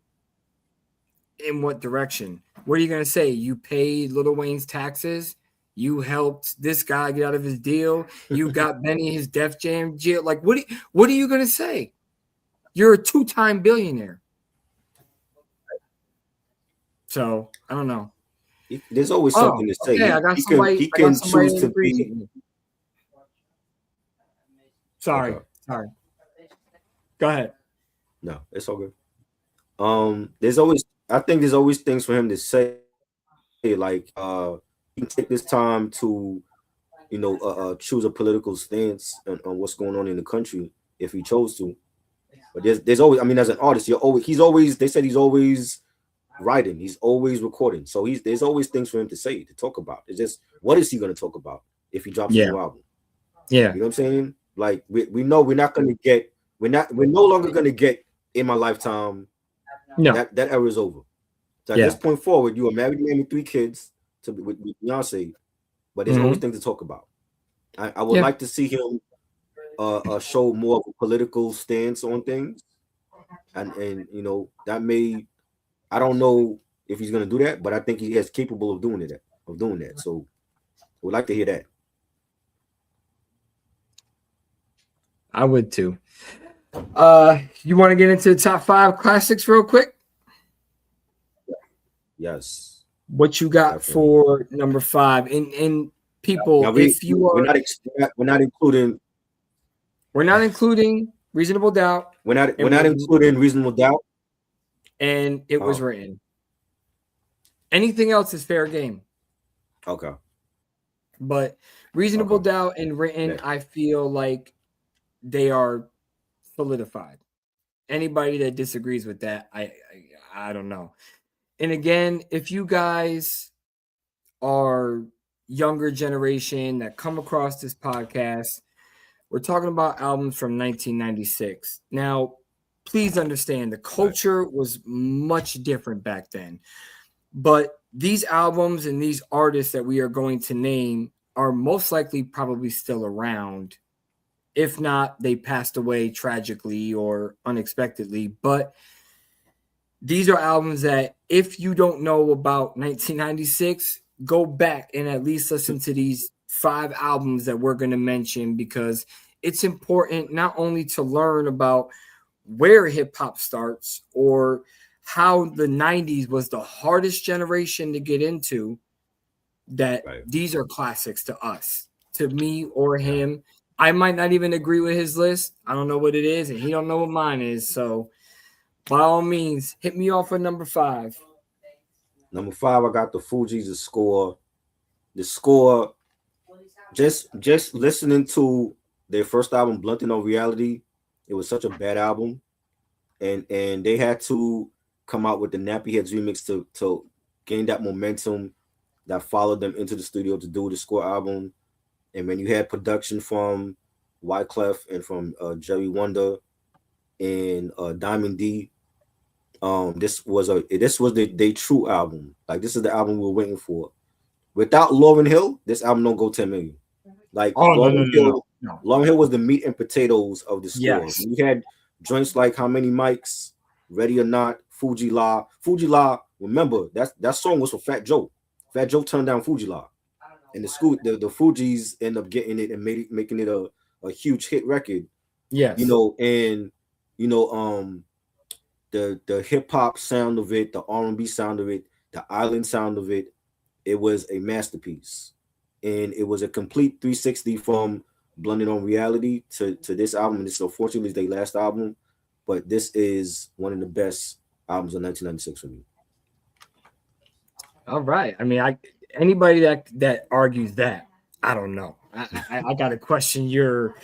in what direction. What are you going to say? You paid Lil Wayne's taxes? You helped this guy get out of his deal? You got Benny his Def Jam jail? Like, what are you going to say? You're a 2-time billionaire. So, I don't know. There's always something to say. Okay, I got somebody. He can somebody choose that to agrees be. with me. Sorry. Okay. Sorry. Go ahead. No, it's all good. I think there's always things for him to say, like he can take this time to, choose a political stance on what's going on in the country if he chose to. But there's always, I mean, as an artist, they said he's always writing, he's always recording, so there's always things for him to say, to talk about. It's just, what is he going to talk about if he drops a new album? Yeah, you know what I'm saying? Like we know we're no longer going to get In My Lifetime. No, that era is over. So at this point forward, you are married man with 3 kids with Beyonce, but there's always things to talk about. I would like to see him show more of a political stance on things, and that may, I don't know if he's going to do that, but I think he is capable of doing that. So I would like to hear that. I would too. You want to get into the top 5 classics real quick? Yes. What you got for number 5? And people, now we're not including Reasonable Doubt. We're not including Reasonable Doubt. And It Was Written. Anything else is fair game. Okay. But Reasonable Doubt and Written, I feel like they are solidified. Anybody that disagrees with that, I don't know. And again, if you guys are younger generation that come across this podcast, we're talking about albums from 1996. Now, please understand the culture was much different back then. But these albums and these artists that we are going to name are most likely probably still around. If not, they passed away tragically or unexpectedly. But these are albums that if you don't know about 1996, go back and at least listen to these 5 albums that we're going to mention, because it's important not only to learn about where hip hop starts or how the 90s was the hardest generation to get into, that these are classics to us, to me or him. I might not even agree with his list. I don't know what it is, and he don't know what mine is. So by all means, hit me off with number 5. Number 5, I got the Fugees, The Score. The Score, just listening to their first album, Blunting on Reality, it was such a bad album. And they had to come out with the Nappy Heads remix to gain that momentum that followed them into the studio to do the Score album. And when you had production from Wyclef and from Jerry Wonder and Diamond D, this was their true album. Like, this is the album we were waiting for. Without Lauryn Hill, this album don't go 10 million. Like, Lauryn Hill was the meat and potatoes of the Score. Yes. You had joints like How Many Mics, Ready or Not, Fuji La. Fuji La, remember, that song was for Fat Joe. Fat Joe turned down Fuji La. And the Fugees end up getting it and making it a huge hit record. Yes. The hip hop sound of it, the R&B sound of it, the island sound of it, it was a masterpiece. And it was a complete 360 from Blunted on Reality to this album. And this, unfortunately, is their last album, but this is one of the best albums of 1996 for me. All right. I mean, anybody that argues that, I don't know. I gotta question your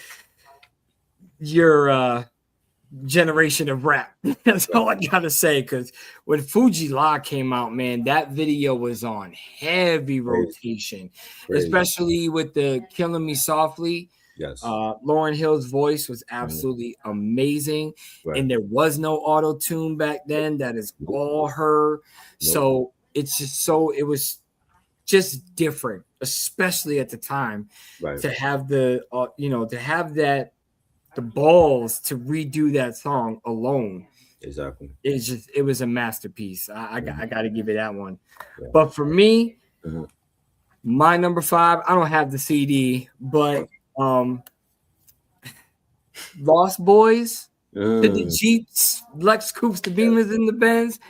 generation of rap. That's all I gotta say. Because when Fuji La came out, man, that video was on heavy rotation, especially with the "Killing Me Softly." Yes. Lauryn Hill's voice was absolutely amazing, and there was no auto tune back then. That is all her. So it's just it was just different, especially at the time, to have the to have that the balls to redo that song alone. Exactly. It was a masterpiece. I got to give it that one. But for me, my number 5, I don't have the CD, but Lost Boys, the Jeeps, Lex Coupes, the Beamers, and the Benz,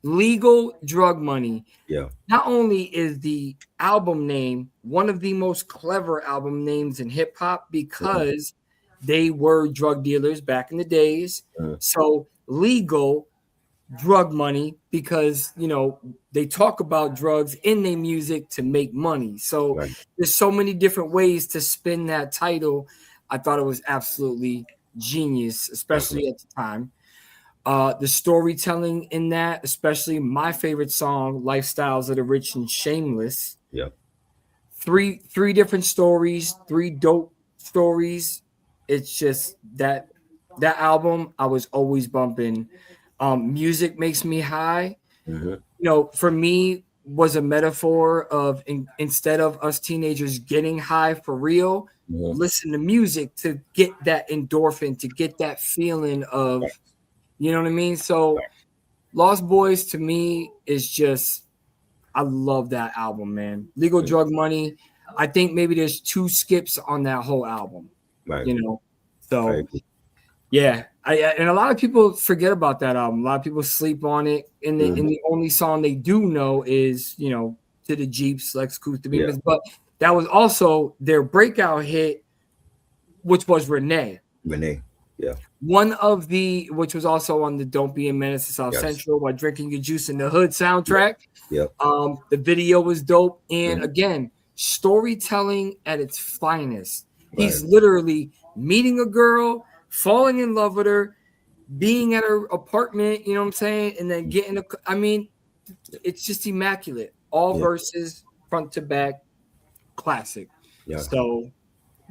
Legal Drug Money. Yeah. Not only is the album name one of the most clever album names in hip hop because they were drug dealers back in the days. So legal drug money because, they talk about drugs in their music to make money. So there's so many different ways to spin that title. I thought it was absolutely genius, especially at the time. The storytelling in that, especially my favorite song, Lifestyles of the Rich and Shameless. Yeah. Three different stories, 3 dope stories. It's just that album I was always bumping. Music Makes Me High. For me was a metaphor of instead of us teenagers getting high for real, listen to music to get that endorphin, to get that feeling of, you know what I mean? So Lost Boys to me is just, I love that album, man. Legal Drug Money. I think maybe there's 2 skips on that whole album. So yeah, and a lot of people forget about that album. A lot of people sleep on it, and the only song they do know is To the Jeeps, Lex Coupes, the Beamers. But that was also their breakout hit, which was Renee. Yeah. One of which was also on the Don't Be a Menace to South Central while drinking your juice in the hood soundtrack. The video was dope. And again, storytelling at its finest. He's literally meeting a girl, falling in love with her, being at her apartment, you know what I'm saying? And then it's just immaculate. All verses, front to back, classic. So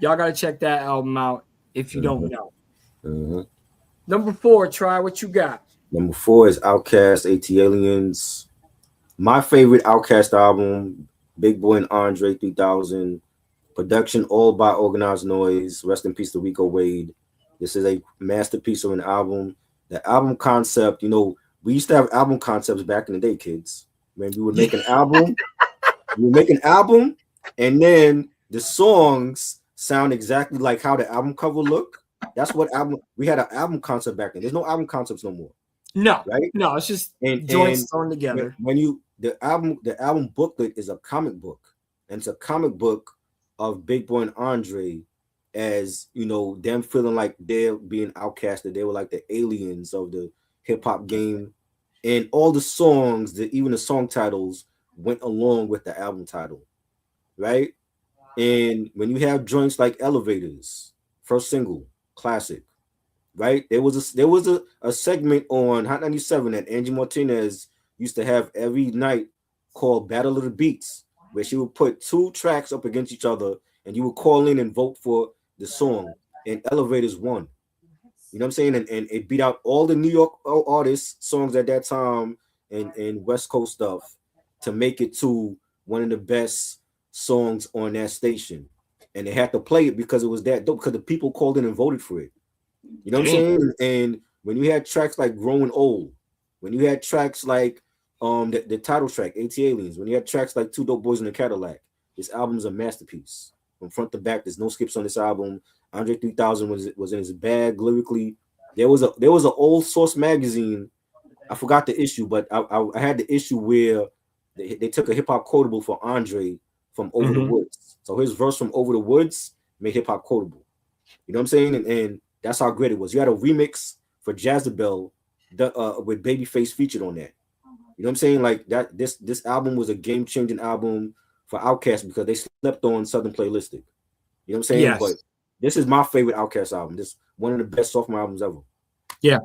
y'all got to check that album out if you don't know. Number 4, try what you got. Number 4 is Outkast, AT My favorite Outkast album, Big Boy and Andre 3000. Production all by Organized Noise. Rest in peace to Rico Wade. This is a masterpiece of an album. The album concept, we used to have album concepts back in the day, kids. When we would make an album, and then the songs sound exactly like how the album cover looked. That's what we had an album concept back then. There's no album concepts no more. No, right? No, it's just joints thrown together. When the album booklet is a comic book, and it's a comic book of Big Boy and Andre as them feeling like they're being outcasted. They were like the aliens of the hip hop game, and all the songs, even the song titles went along with the album title, right? And when you have joints like Elevators, first single, classic, right? There was a segment on Hot 97 that Angie Martinez used to have every night called Battle of the Beats, where she would put 2 tracks up against each other, and you would call in and vote for the song, and Elevators won. You know what I'm saying? And it beat out all the New York artists songs at that time and West Coast stuff to make it to one of the best songs on that station. And they had to play it because it was that dope, because the people called in and voted for it. You know what I'm saying? And when you had tracks like Growing Old, when you had tracks like the title track, AT Aliens, when you had tracks like Two Dope Boys in a Cadillac, this album is a masterpiece. From front to back, there's no skips on this album. Andre 3000 was in his bag lyrically. There was an old Source magazine. I forgot the issue, but I had the issue where they took a hip hop quotable for Andre from Over the Woods. So his verse from Over the Woods made hip hop quotable. You know what I'm saying? And that's how great it was. You had a remix for Jezebel with Babyface featured on that. You know what I'm saying? Like that. This album was a game changing album for Outkast because they slept on Southern Playlistic. You You know what I'm saying? Yes. But this is my favorite Outkast album. This is one of the best sophomore albums ever. Yeah,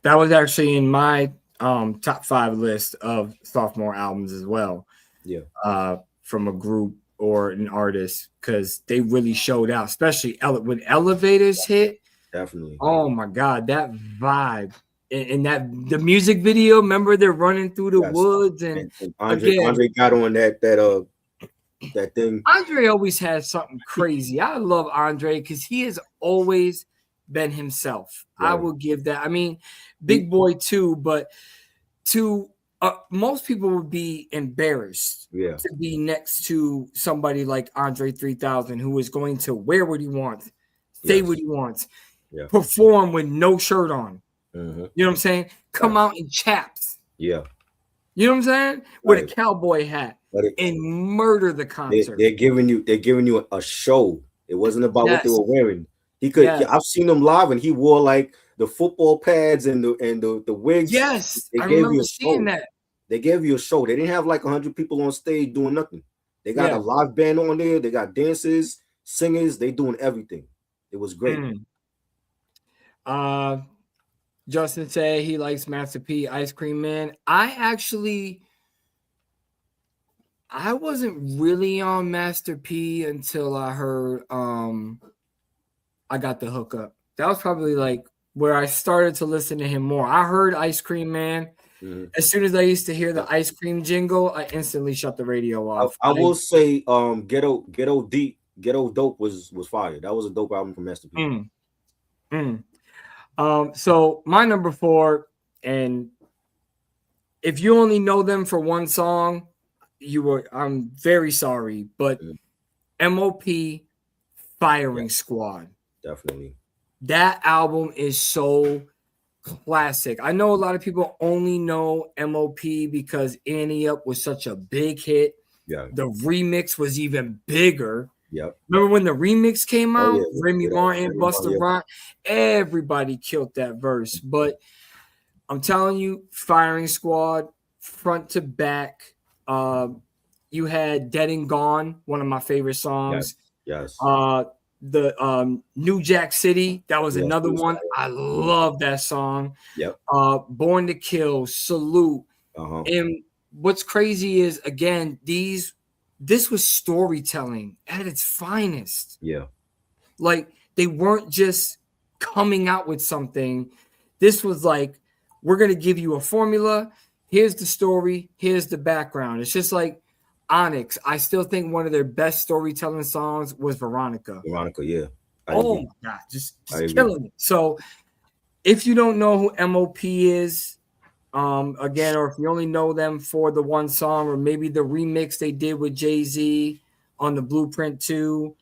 that was actually in my top 5 list of sophomore albums as well. Yeah. From a group or an artist, because they really showed out, especially when Elevators hit. Definitely. Oh my God, that vibe. And that the music video, remember they're running through the woods and Andre got on that thing. Andre always has something crazy. I love Andre because he has always been himself. Right. I will give that. I mean, big boy too, but most people would be embarrassed to be next to somebody like Andre 3000, who is going to wear what he wants, say what he wants, perform with no shirt on. Mm-hmm. You know what I'm saying? Come out in chaps. Yeah. You know what I'm saying? With a cowboy hat and murder the concert. They're giving you a show. It wasn't about what they were wearing. He could. I've seen him live, and he wore like the football pads and the wigs. Yes, I remember seeing that. They gave you a show. They didn't have like 100 people on stage doing nothing. They got a live band on there. They got dancers, singers. They doing everything. It was great. Justin said he likes Master P, Ice Cream Man. I wasn't really on Master P until I heard I Got the Hookup. That was probably like where I started to listen to him more. I heard Ice Cream Man. Mm-hmm. As soon as I used to hear the ice cream jingle, I instantly shut the radio off. I will say Ghetto Dope was fire. That was a dope album from Master P. So my number 4, and if you only know them for one song, I'm very sorry, but MOP Firing Squad. Definitely. That album is so classic. I know a lot of people only know MOP because Annie Up was such a big hit. Yeah. The remix was even bigger. Yep. Remember when the remix came out? Yeah. Remy Martin, Busta Rhymes, everybody killed that verse. But I'm telling you, Firing Squad, front to back. You had Dead and Gone, one of my favorite songs. Yes. The New Jack City, that was another one. I love that song. Yep. Born to Kill, Salute. And what's crazy is, again, this was storytelling at its finest. Yeah. Like, they weren't just coming out with something. This was like, we're going to give you a formula. Here's the story. Here's the background. It's just like Onyx. I still think one of their best storytelling songs was Veronica. Veronica, yeah. Oh my God, just killing it. So if you don't know who MOP is, again, or if you only know them for the one song, or maybe the remix they did with Jay-Z on the Blueprint 2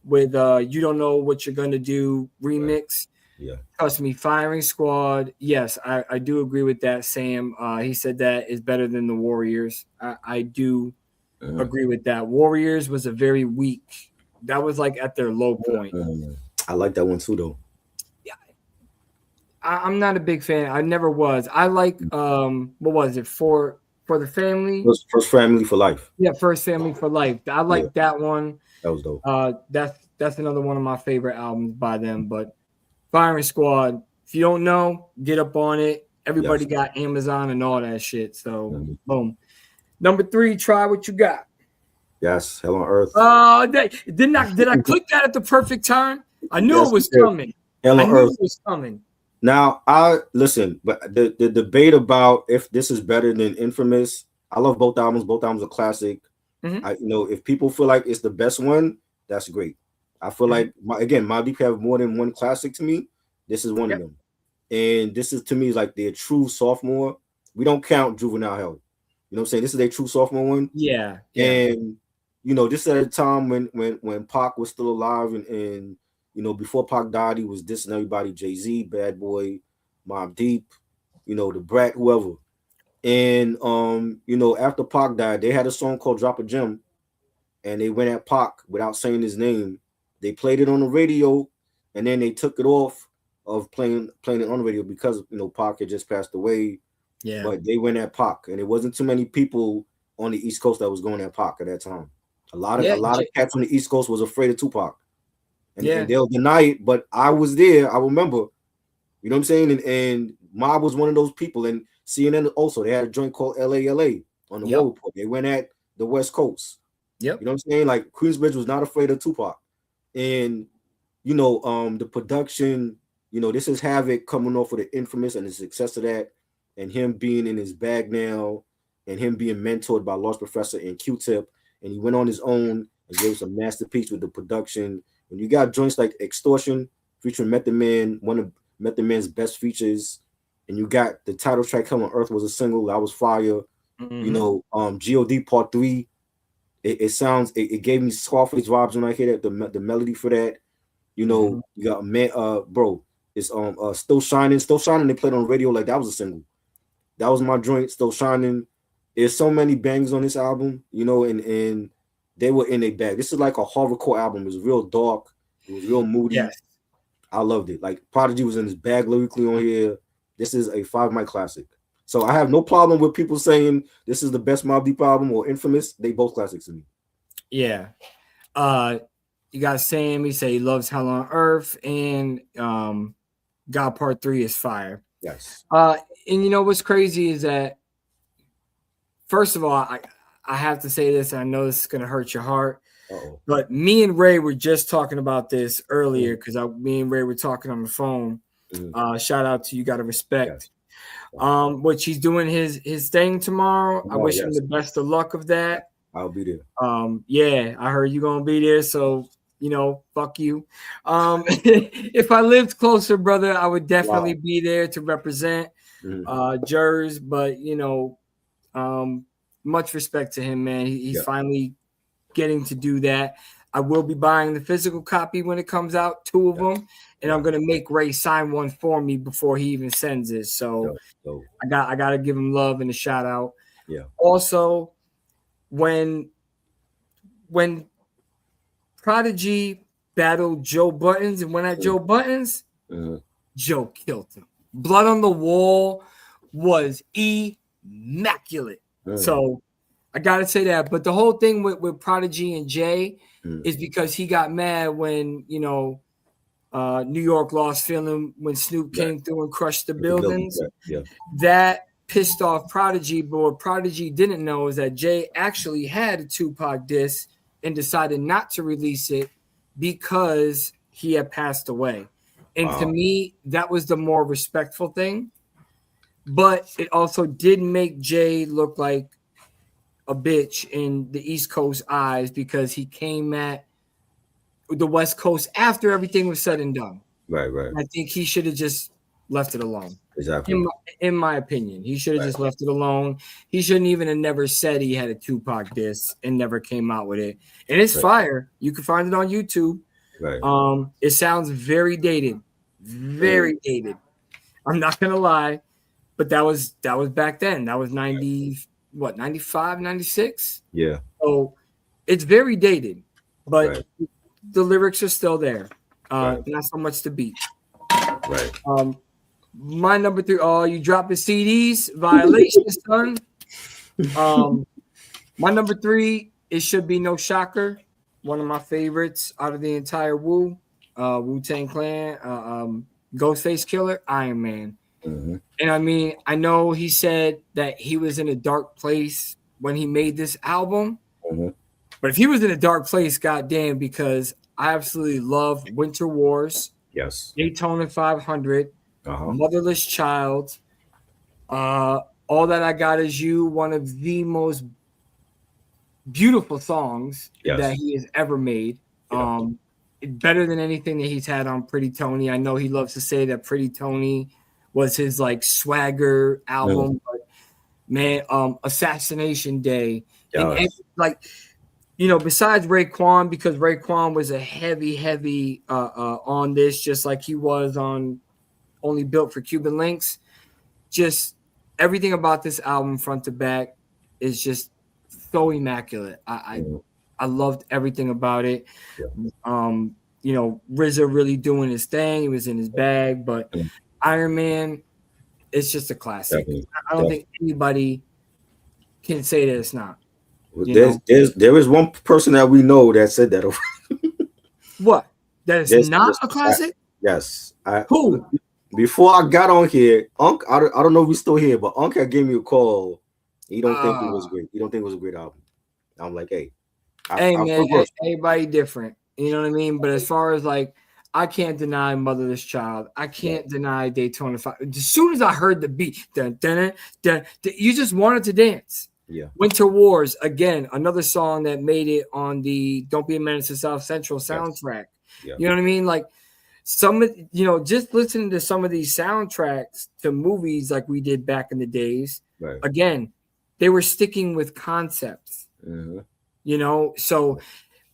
with You Don't Know What You're Gonna Do remix. Yeah. Trust me, Firing Squad. Yes, I do agree with that, Sam. He said that is better than the Warriors. I do agree with that. Warriors was a very weak. That was like at their low point. I like that one too, though. Yeah, I'm not a big fan. I never was. I like what was it for the family? First Family for Life. Yeah, First Family for Life. I like that one. That was dope. That's another one of my favorite albums by them. But Firing Squad, if you don't know, get up on it. Everybody got Amazon and all that shit. So boom. Number 3, try what you got. Yes, Hell on Earth. Did I click that at the perfect time? I knew it was coming. Hell on Earth was coming. Now, listen, but the debate about if this is better than Infamous, I love both albums. Both albums are classic. If people feel like it's the best one, that's great. I feel like my Deep have more than one classic to me. This is one of them, and this is to me like their true sophomore. We don't count Juvenile Hell. You know what I'm saying? This is their true sophomore one. Yeah. And this at a time when Pac was still alive and before Pac died, he was dissing everybody, Jay-Z, Bad Boy, Mobb Deep, the Brat, whoever. And after Pac died, they had a song called Drop a Gem, and they went at Pac without saying his name. They played it on the radio, and then they took it off of playing it on the radio because Pac had just passed away. Yeah. But they went at Pac, and it wasn't too many people on the East Coast that was going at Pac at that time. A lot of cats on the East Coast was afraid of Tupac, and Yeah. they'll deny it. But I was there. I remember. You know what I'm saying? And Mob was one of those people. And CNN also, they had a joint called LALA on the War Report. They went at the West Coast. Yep. You know what I'm saying? Like Queensbridge was not afraid of Tupac. And you know, the production, you know, this is Havoc coming off of the Infamous and the success of that, and him being in his bag now, and him being mentored by Lost Professor and Q-Tip, and he went on his own and gave us a masterpiece with the production. When you got joints like Extortion featuring Method Man, one of Method Man's best features, and you got the title track Hell on Earth was a single that was fire. You know, God Part 3. It gave me Scarface vibes when I hear that the melody for that. You know, you got bro, it's Still Shining. Still Shining, they played on the radio like that was a single. That was my joint, Still Shining. There's so many bangs on this album, you know, and they were in a bag. This is like a horrorcore album. It was real dark, it was real moody. Yes. I loved it. Like Prodigy was in his bag lyrically on here. This is a 5 mic classic. So I have no problem with people saying this is the best Mobb Deep album or Infamous. They both classics to me. Yeah. You got Sam, he say he loves Hell on Earth, and God Part 3 is fire. Yes. And you know what's crazy is that, first of all, I have to say this, and I know this is gonna hurt your heart. But me and Ray were just talking about this earlier because me and Ray were talking on the phone. Shout out to you, gotta respect. Which he's doing his thing tomorrow. I wish him the best of luck of that. I'll be there. Yeah, I heard you're gonna be there, so you know, fuck you. If I lived closer, brother, I would definitely be there to represent Jers, but you know, much respect to him, man. He's finally getting to do that. I will be buying the physical copy when it comes out, 2 of them, and I'm gonna make Ray sign one for me before he even sends it. So I gotta give him love and a shout out. Yeah. Also, when Prodigy battled Joe Buttons and went at Joe Buttons, Joe killed him. Blood on the Wall was immaculate. So I gotta say that. But the whole thing with Prodigy and Jay is because he got mad when, you know, New York lost feeling when Snoop came through and crushed the buildings. That pissed off Prodigy, but what Prodigy didn't know is that Jay actually had a Tupac diss and decided not to release it because he had passed away. And to me, that was the more respectful thing. But it also did make Jay look like a bitch in the East Coast eyes because he came at the West Coast after everything was said and done. Right. I think he should have just left it alone. Exactly. In my opinion, he should have just left it alone. He shouldn't even have never said he had a Tupac diss and never came out with it. And it's fire. You can find it on YouTube. Right. It sounds very dated. Very dated. I'm not gonna lie, but that was back then. That was 95, 96? Yeah. So it's very dated, but the lyrics are still there. Not so much the beat. Right. My number 3, you dropping CDs, violation, son. My number 3, it should be no shocker. One of my favorites out of the entire Wu-Tang Clan, Ghostface Killer, Iron Man. And I mean, I know he said that he was in a dark place when he made this album, but if he was in a dark place, goddamn, because I absolutely love Winter Wars, Daytona 500, Motherless Child, All That I Got Is You, one of the most beautiful songs that he has ever made. Better than anything that he's had on Pretty Tony. I know he loves to say that Pretty Tony was his like swagger album, but man, Assassination Day, and like, you know, besides Raekwon, because Raekwon was a heavy on this, just like he was on Only Built for Cuban Links. Just everything about this album, front to back, is just so immaculate. I loved everything about it. You know, RZA really doing his thing. He was in his bag, but Iron Man, it's just a classic. I don't think anybody can say that it's not. Well, You know there is one person that we know that said that. what? That is not There's a classic. yes. Who? Before I got on here, Unc, I don't know if he's still here, but Unc had gave me a call. He don't think it was great. He don't think it was a great album. I'm like, hey, Hey I man, feel worse. everybody different. You know what I mean? But as far as like, I can't deny Motherless Child. I can't deny Daytona 5. As soon as I heard the beat, dun, dun, dun, dun, dun, you just wanted to dance. Yeah. Winter Wars, again, another song that made it on the Don't Be a Menace to South Central soundtrack. Yeah. You know what I mean? Like just listening to some of these soundtracks to movies like we did back in the days, Right. again, they were sticking with concepts. Mm-hmm. So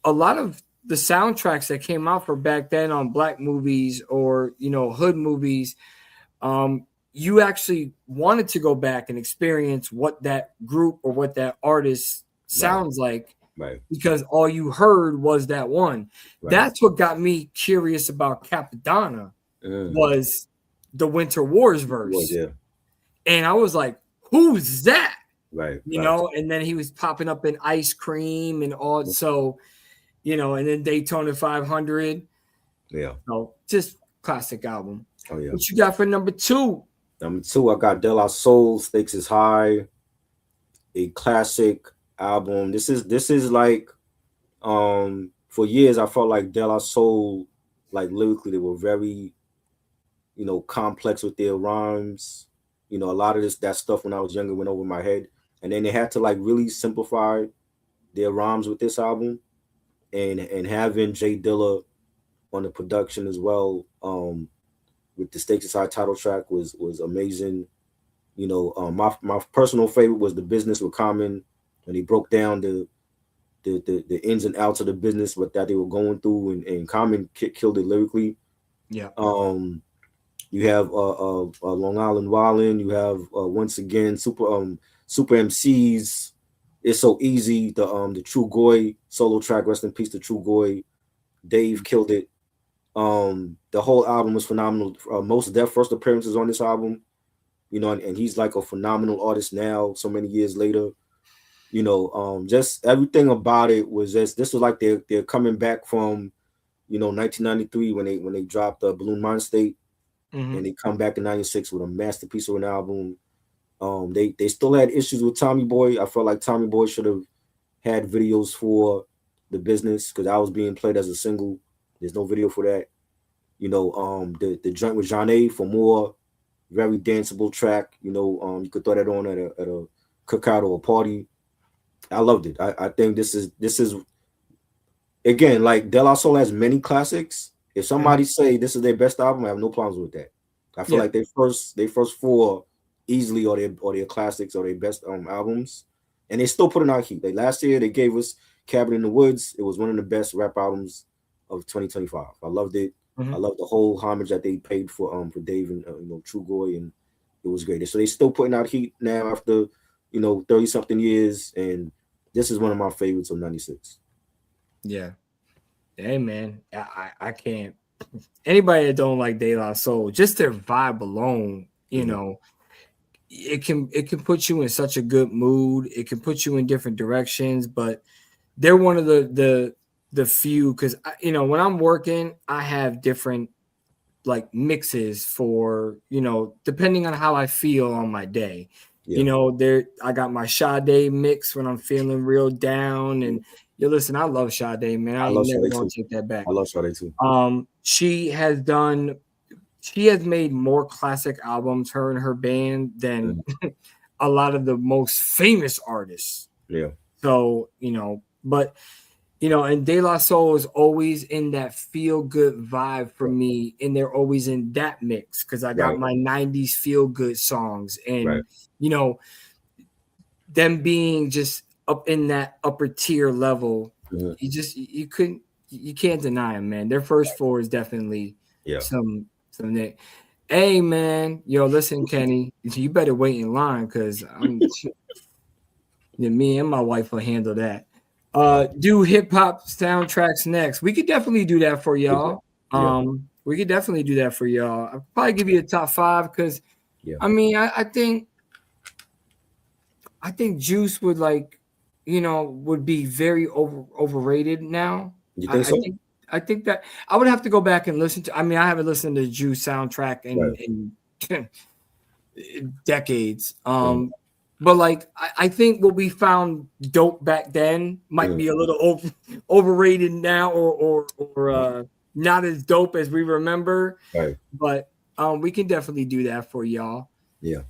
a lot of the soundtracks that came out for back then on black movies or hood movies, you actually wanted to go back and experience what that group or what that artist sounds like, right? Because all you heard was that one. Right. That's what got me curious about Capadonna was the Winter Wars verse. Yeah. And I was like, who's that? Right. And then he was popping up in Ice Cream and all. So, and then Daytona 500. Yeah. So just classic album. Oh yeah. What you got for number 2? Number 2, I got De La Soul, Stakes is High, a classic album. This is like, for years I felt like De La Soul, like lyrically, they were very, complex with their rhymes. A lot of that stuff when I was younger went over my head, and then they had to like really simplify their rhymes with this album, and having Jay Dilla on the production as well, with the Stakes is High title track was amazing. My personal favorite was The Business with Common, when he broke down the ins and outs of the business, but that they were going through, and Common killed it lyrically. Yeah. You have Long Island Wildin'. You have once again Super MCs. It's So Easy. The True Goy solo track. Rest in peace to True Goy. Dave killed it. The whole album was phenomenal. Mos Def first appearances on this album, and he's like a phenomenal artist now, so many years later. Just everything about it was this was like they're coming back from 1993 when they dropped Balloon Mind State, and they come back in 96 with a masterpiece of an album. They still had issues with Tommy Boy. I felt like Tommy Boy should have had videos for The Business, because I was being played as a single. There's no video for that. The joint with Jeanne for more, very danceable track. You could throw that on at a cookout or a party. I loved it. I think this is again, like, De La Soul has many classics. If somebody say this is their best album, I have no problems with that. I feel like they first 4 easily are their classics or their best albums, and they still putting out heat. Like last year, they gave us Cabin in the Woods. It was one of the best rap albums of 2025. I loved it. I love the whole homage that they paid for Dave and True Goy, and it was great. So they still putting out heat now after 30 something years, and this is one of my favorites of 96. Yeah. Hey man, I can't. Anybody that don't like De La Soul, just their vibe alone, it can put you in such a good mood. It can put you in different directions, but they're one of the few, because when I'm working, I have different like mixes for depending on how I feel on my day. I got my Sade mix when I'm feeling real down, and listen, I love Sade, man. I ain't never gonna take that back. I love Sade too. She has made more classic albums, her and her band, than a lot of the most famous artists. Yeah. So, but and De La Soul is always in that feel good vibe for me, and they're always in that mix, because I got my 90s feel good songs, and them being just up in that upper tier level, you can't deny them, man. Their first 4 is definitely some Nick. Hey man, listen, Kenny, you better wait in line, because me and my wife will handle that. Do hip hop soundtracks next. We could definitely do that for y'all. We could definitely do that for y'all. I'll probably give you a top 5, because I mean, I think Juice would like would be very overrated now. You think I so? think I think that I would have to go back and listen to. I mean, I haven't listened to the Juice soundtrack Right. in decades. Mhm. But like I think what we found dope back then might be a little overrated now, or not as dope as we remember. Right. But we can definitely do that for y'all. Yeah.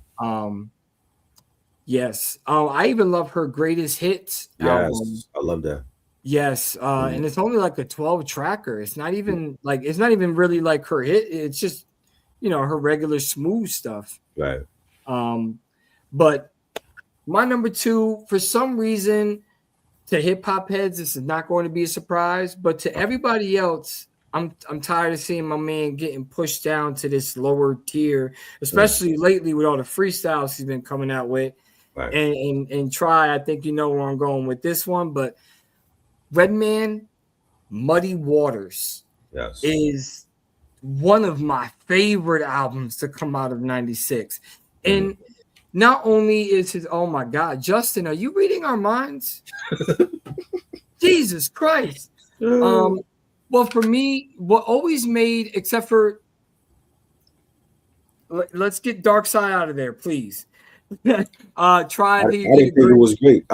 Yes. I even love her greatest hits album. Yes. I love that. Yes. And it's only like a 12 tracker. It's not even really like her hit. It's just, her regular smooth stuff. Right. But my number 2, for some reason, to hip hop heads, this is not going to be a surprise, but to everybody else, I'm tired of seeing my man getting pushed down to this lower tier, especially lately with all the freestyles he's been coming out with. Right. And try, I think you know where I'm going with this one, but Redman, Muddy Waters is one of my favorite albums to come out of 96. And not only is his, oh my God, Justin, are you reading our minds? Jesus Christ. Well, for me, what always made, except for, let's get Dark Side out of there, please. Try. I didn't think it was great.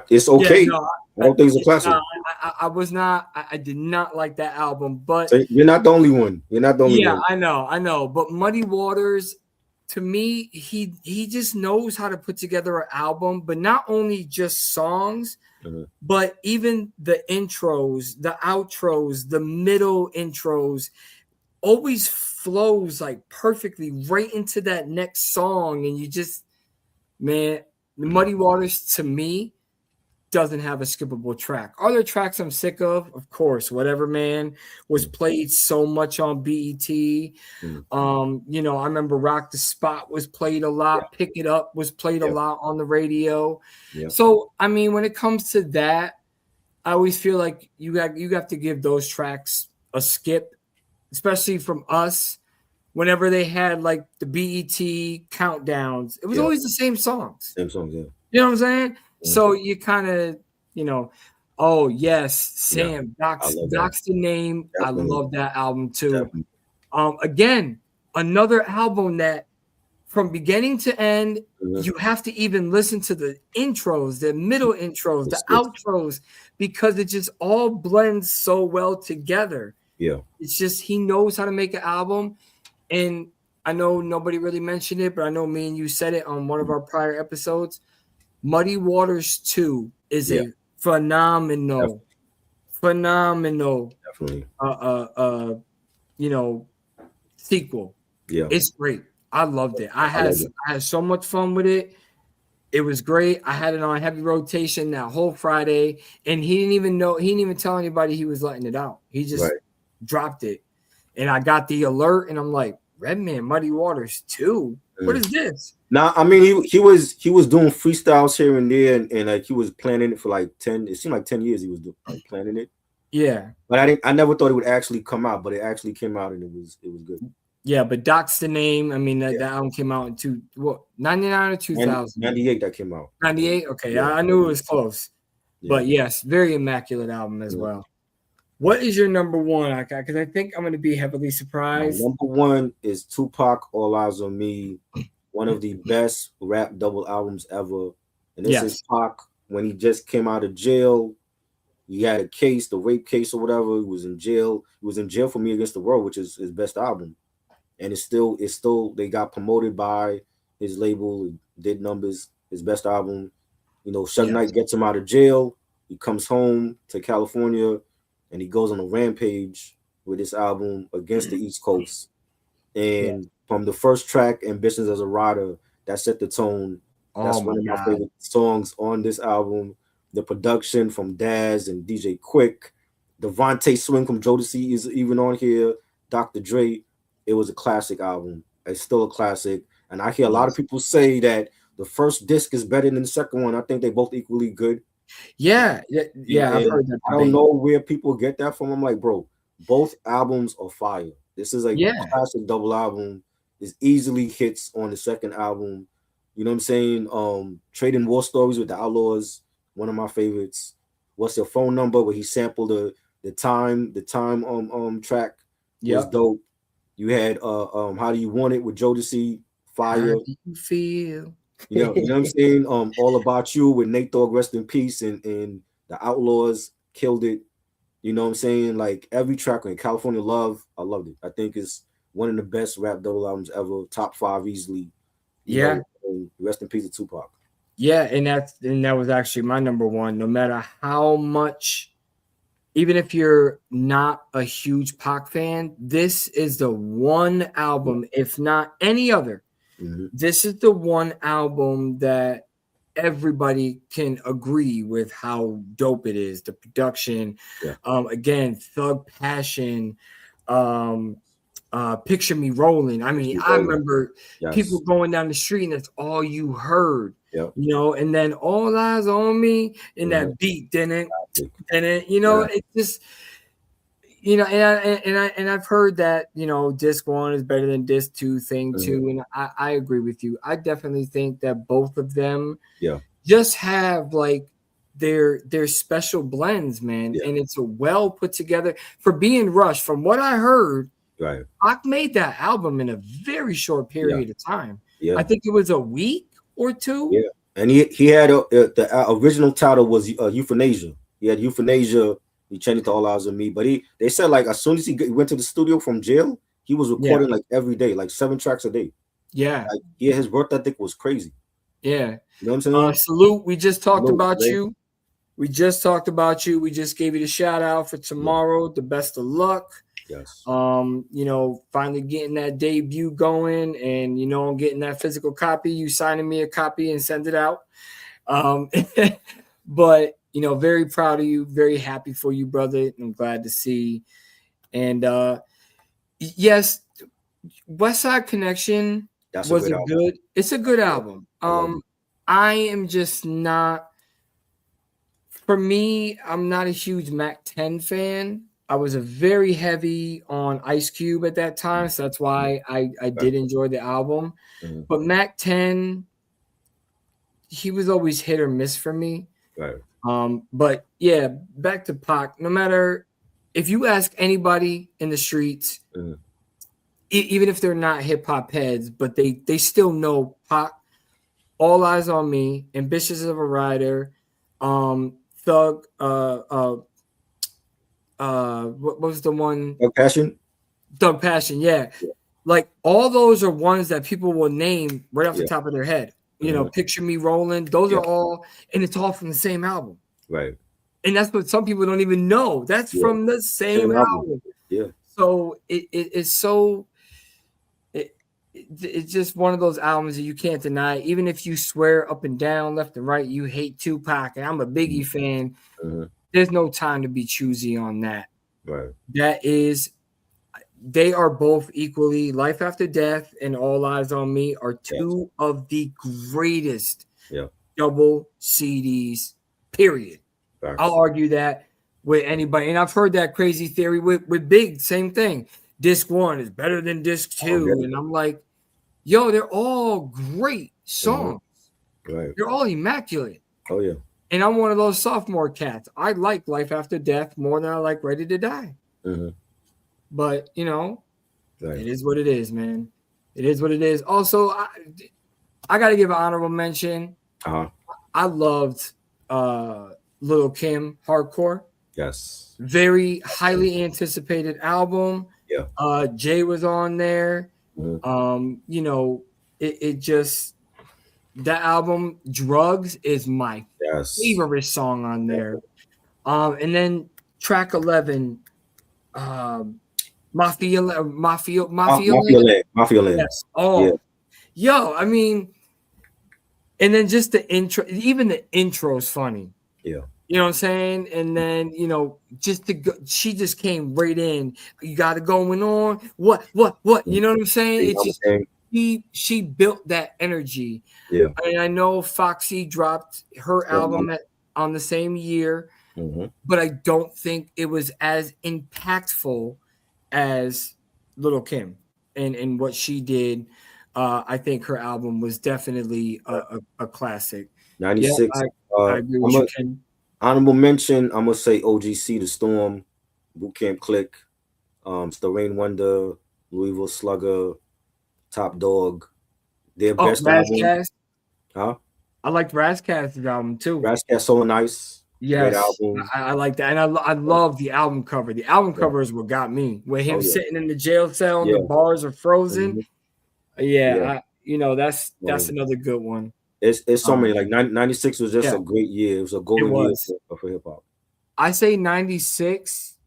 It's okay. Yeah, no, I don't think it's a classic. I was not. I did not like that album, but So you're not the only one. You're not the only one. Yeah, I know. But Muddy Waters, to me, he just knows how to put together an album, but not only just songs, but even the intros, the outros, the middle intros, always flows like perfectly right into that next song, and you just, man, Muddy Waters to me doesn't have a skippable track. Are there tracks I'm sick of? Of course. Whatever Man was played so much on BET. I remember Rock the Spot was played a lot. Pick It Up was played a lot on the radio. So, I mean, when it comes to that, I always feel like you have to give those tracks a skip, especially from us. Whenever they had like the BET countdowns, it was always the same songs. Same songs, yeah. You know what I'm saying? So you kind of, oh yes, Sam, Doc's the Name. Definitely. I love that album too. Again, another album that from beginning to end, you have to even listen to the intros, the middle intros, the outros, because it just all blends so well together. Yeah. It's just, he knows how to make an album. And I know nobody really mentioned it, but I know me and you said it on one of our prior episodes. Muddy Waters 2 is a phenomenal Definitely. Sequel. Yeah. It's great. I loved it. I had so much fun with it. It was great. I had it on heavy rotation that whole Friday, and he didn't even tell anybody he was letting it out. He just dropped it. And I got the alert, and I'm like, Redman, Muddy Waters 2? What is this? Nah, I mean, he was doing freestyles here and there, and like he was planning it for like 10. It seemed like 10 years he was planning it. Yeah, but I never thought it would actually come out, but it actually came out, and it was good. Yeah, but Doc's the Name. I mean, that album came out in 99 or 2000? 98 that came out. 98. Okay, yeah, I knew it was close, but yes, very immaculate album as well. What is your number one, because I think I'm going to be heavily surprised. My number one is Tupac, All Eyes on Me, one of the best rap double albums ever. And this is Pac when he just came out of jail. He had a case, the rape case or whatever. He was in jail. He was in jail for Me Against the World, which is his best album. And it's still they got promoted by his label. It did numbers. His best album. Suge Knight gets him out of jail. He comes home to California. And he goes on a rampage with this album against the East Coast. And from the first track, Ambitions as a Rider, that set the tone. That's one of my favorite songs on this album. The production from Daz and DJ Quick. Devontae Swing from Jodeci is even on here. Dr. Dre. It was a classic album. It's still a classic. And I hear a lot of people say that the first disc is better than the second one. I think they're both equally good. Yeah. I've heard that. I don't know where people get that from. I'm like, bro, both albums are fire. This is a classic double album. It easily hits on the second album. You know what I'm saying? Trading War Stories with the Outlaws. one of my favorites. What's Your Phone Number, where he sampled the time track was dope. You had How Do You Want It with Jodeci, fire. How do you feel? You know what I'm saying? All About You with Nate Dogg, rest in peace, and the Outlaws killed it. You know what I'm saying? Like every track on California Love, I loved it. I think it's one of the best rap double albums ever, top 5 easily. You know, rest in peace to Tupac. Yeah, and that was actually my number one. No matter how much, even if you're not a huge Pac fan, this is the one album, if not any other. This is the one album that everybody can agree with how dope it is. The production, again, Thug Passion, Picture Me Rolling. I mean, I remember people going down the street and that's all you heard. You know, and then All Eyes on Me and that beat didn't, you know, it just, you know, and I've heard that, you know, disc 1 is better than disc 2 thing too, and I agree with you. I definitely think that both of them just have like their special blends, man, and it's a well put together. For being Rush, from what I heard, Pac made that album in a very short period of time. I think it was a week or 2. And he had the original title was Euthanasia. He had Euthanasia. He changed it to All Eyes on Me, but they said like as soon as he went to the studio from jail, he was recording like every day, like 7 tracks a day. Like, his work ethic was crazy. You know what I'm saying? Salute. We just talked about you. We just talked about you. We just gave you the shout out for tomorrow. The best of luck. Yes. You know, finally getting that debut going, and you know, getting that physical copy. You signing me a copy and send it out. But you know, very proud of you, very happy for you, brother. I'm glad to see. And yes, West Side Connection was a good. It's a good album. I am just not. For me, I'm not a huge Mac 10 fan. I was a very heavy on Ice Cube at that time, so that's why I did enjoy the album. But Mac 10, he was always hit or miss for me. But yeah, back to Pac. No matter if you ask anybody in the streets, even if they're not hip hop heads, but they still know Pac. All Eyes on Me, Ambitious of a Rider, Thug. What was the one? Thug Passion. Thug Passion, yeah. Like all those are ones that people will name right off the top of their head. You know, Picture Me Rolling. Those are all, and it's all from the same album. And that's what some people don't even know. That's from the same album. So it's so. It's just one of those albums that you can't deny. Even if you swear up and down, left and right, you hate Tupac, and I'm a Biggie fan. There's no time to be choosy on that. That is, they are both equally. Life After Death and All Eyes on Me are two of the greatest double CDs, period. I'll argue that with anybody. And I've heard that crazy theory with Big, same thing. Disc 1 is better than disc 2. And I'm like, yo, they're all great songs. They're all immaculate. And I'm one of those sophomore cats. I like Life After Death more than I like Ready to Die. But, you know, it is what it is, man. It is what it is. Also, I got to give an honorable mention. I loved Lil' Kim, Hardcore. Very highly anticipated album. Jay was on there. You know, it just, that album, Drugs, is my favorite song on there. And then track 11, Mafia Land. Yes. Yo, I mean, and then just the intro, even the intro is funny. You know what I'm saying? And then, you know, she just came right in. You got it going on. What? You know what I'm saying? It's just, she built that energy. And I know Foxy dropped her album on the same year, but I don't think it was as impactful as Lil' Kim and what she did. I think her album was definitely a classic. 96. I agree with I'm you, a Ken. honorable mention. I'm gonna say OGC, The Storm, Boot Camp Click, Rain Wonder, Louisville Slugger, Top Dog. Their Oh, best album, Razcast. huh? I liked Razcast's album too. Rascal So Nice, great Yes, album. I like that, and I love the album cover. The album Yeah. cover is what got me. With him Oh yeah, sitting in the jail cell and the yeah. bars are frozen. Mhm. Yeah. Yeah, that's Um, another good one. it's so many. Um, Like 96 was just yeah, a great year. It was a it golden year was. for hip hop. I say 96.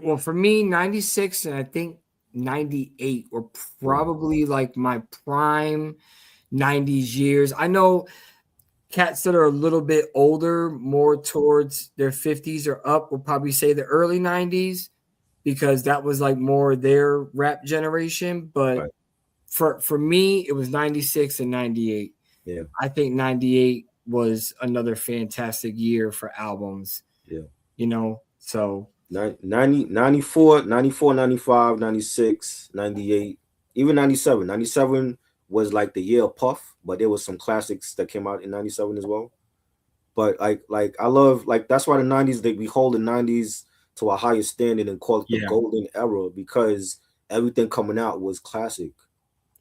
Well, for me, 96 and I think 98 were probably like my prime 90s years. I know cats that are a little bit older, more towards their 50s or up, will probably say the early 90s because that was like more their rap generation. But Right. for me, it was 96 and 98. Yeah. I think 98 was another fantastic year for albums. Yeah. You know, so 90, 94, 94, 95, 96, 98, even 97. 97 was like the year of Puff, but there was some classics that came out in 97 as well. But like I love, like, that's why the 90s, we hold the 90s to a higher standard and call it the yeah. golden era, because everything coming out was classic.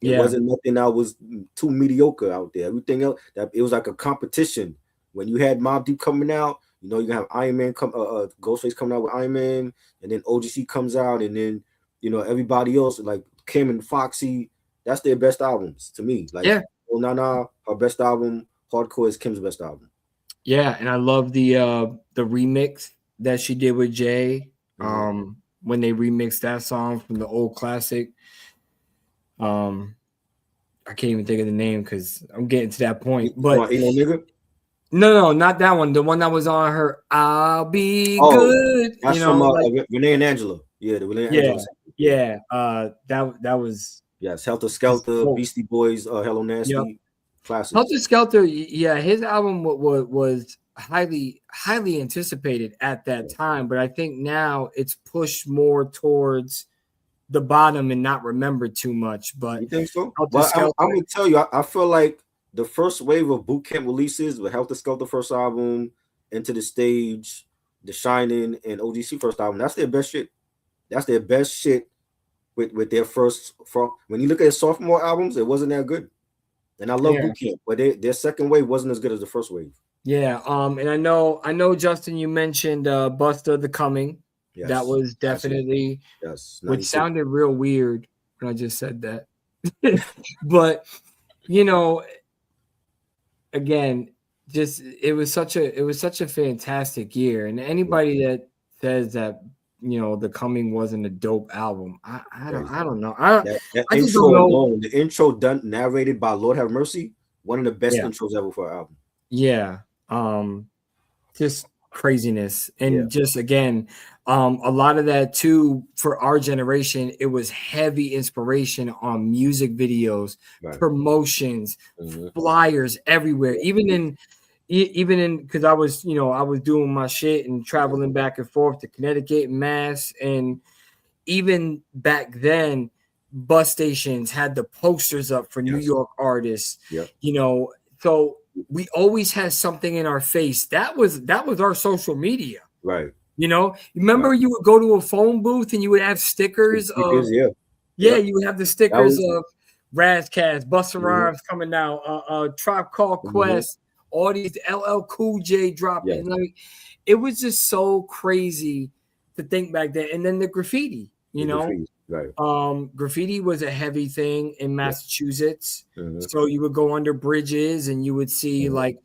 It Yeah. wasn't nothing that was too mediocre out there. Everything else, that it was like a competition. When you had Mobb Deep coming out, you know, you have Iron Man Ghostface coming out with Iron Man, and then OGC comes out, and then, you know, everybody else like Kim and Foxy. That's their best albums to me. Like, Yeah. Oh Nana, her best album. Hardcore is Kim's best album. Yeah, and I love the remix that she did with Jay. When they remixed that song from the old classic. I can't even think of the name because I'm getting to that point. But Ain't No Nigga? no, not that one. The one that was on her "I'll Be Good." That's you know, from Renee and Angela. Yeah, the Renee and Angela. Yeah. That was Helter Skelter, Beastie Boys, Hello Nasty, Yep. classics. Helter Skelter. Yeah, his album was highly anticipated at that time, but I think now it's pushed more towards the bottom and not remembered too much. But you think so? Helter Well, Skelter, I'm gonna tell you, I feel like the first wave of boot camp releases with Helter Skelter first album, Into the Stage, The Shining, and OGC first album, that's their best shit. That's their best shit with their first. When you look at their sophomore albums, it wasn't that good. And I love boot camp, but their second wave wasn't as good as the first wave. Yeah. And I know, Justin, you mentioned Busta The Coming. Yes, that was definitely which sounded real weird when I just said that. But you know, again, just it was such a fantastic year. And anybody that says that, you know, The Coming wasn't a dope album, I don't know. That I just intro don't know. alone, the intro done narrated by Lord Have Mercy, one of the best intros ever for an album. Yeah. Just craziness. And just again, a lot of that too, for our generation, it was heavy inspiration on music videos, promotions, flyers everywhere, even in because I was doing my shit and traveling back and forth to Connecticut and Mass. And even back then, bus stations had the posters up for New York artists, you know, so we always had something in our face. That was our social media. Right. You know, remember you would go to a phone booth and you would have stickers of, you would have the stickers of Razcast, Busta Rhymes coming out, Tribe Called Quest, all these LL Cool J dropping. Like, it was just so crazy to think back then. And then the graffiti, graffiti was a heavy thing in Massachusetts. So you would go under bridges and you would see like,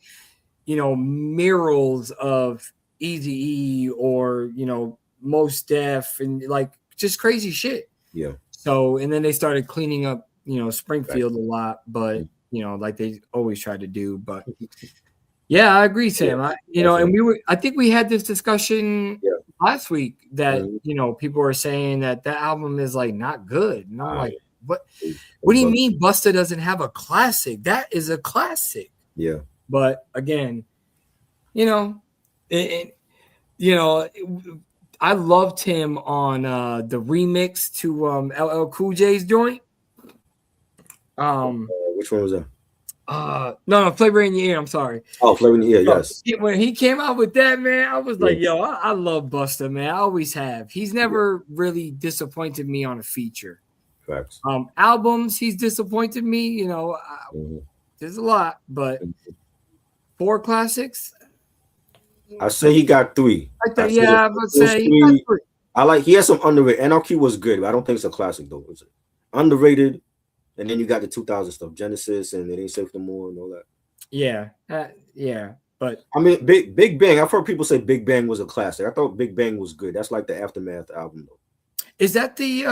you know, murals of Eazy-E or, you know, Mos Def and like just crazy shit. Yeah. So, and then they started cleaning up, you know, Springfield a lot, but you know, like they always tried to do. But yeah, I agree, Sam. I think we had this discussion last week that you know, people are saying that album is like not good, and I'm like, what do you mean Busta doesn't have a classic? That is a classic. Yeah. But again, you know, I loved him on the remix to LL Cool J's joint. Which one was that? No, Flavor in Your Ear. I'm sorry. Oh, Flavor in the Ear, Yo, yes. when he came out with that, man, I was like, Yeah. yo, I love Busta, man. I always have. He's never really disappointed me on a feature. Facts. Albums, he's disappointed me. You know, there's a lot, but 4 classics. I say he got 3. I thought, I say yeah, I would say he got 3. I like. He has some underrated. Anarchy was good, but I don't think it's a classic though. Is it underrated? And then you got the 2000 stuff, Genesis, and It Ain't Safe No More, and all that. Yeah, yeah. But I mean, Big Bang. I've heard people say Big Bang was a classic. I thought Big Bang was good. That's like the Aftermath album, though. is that the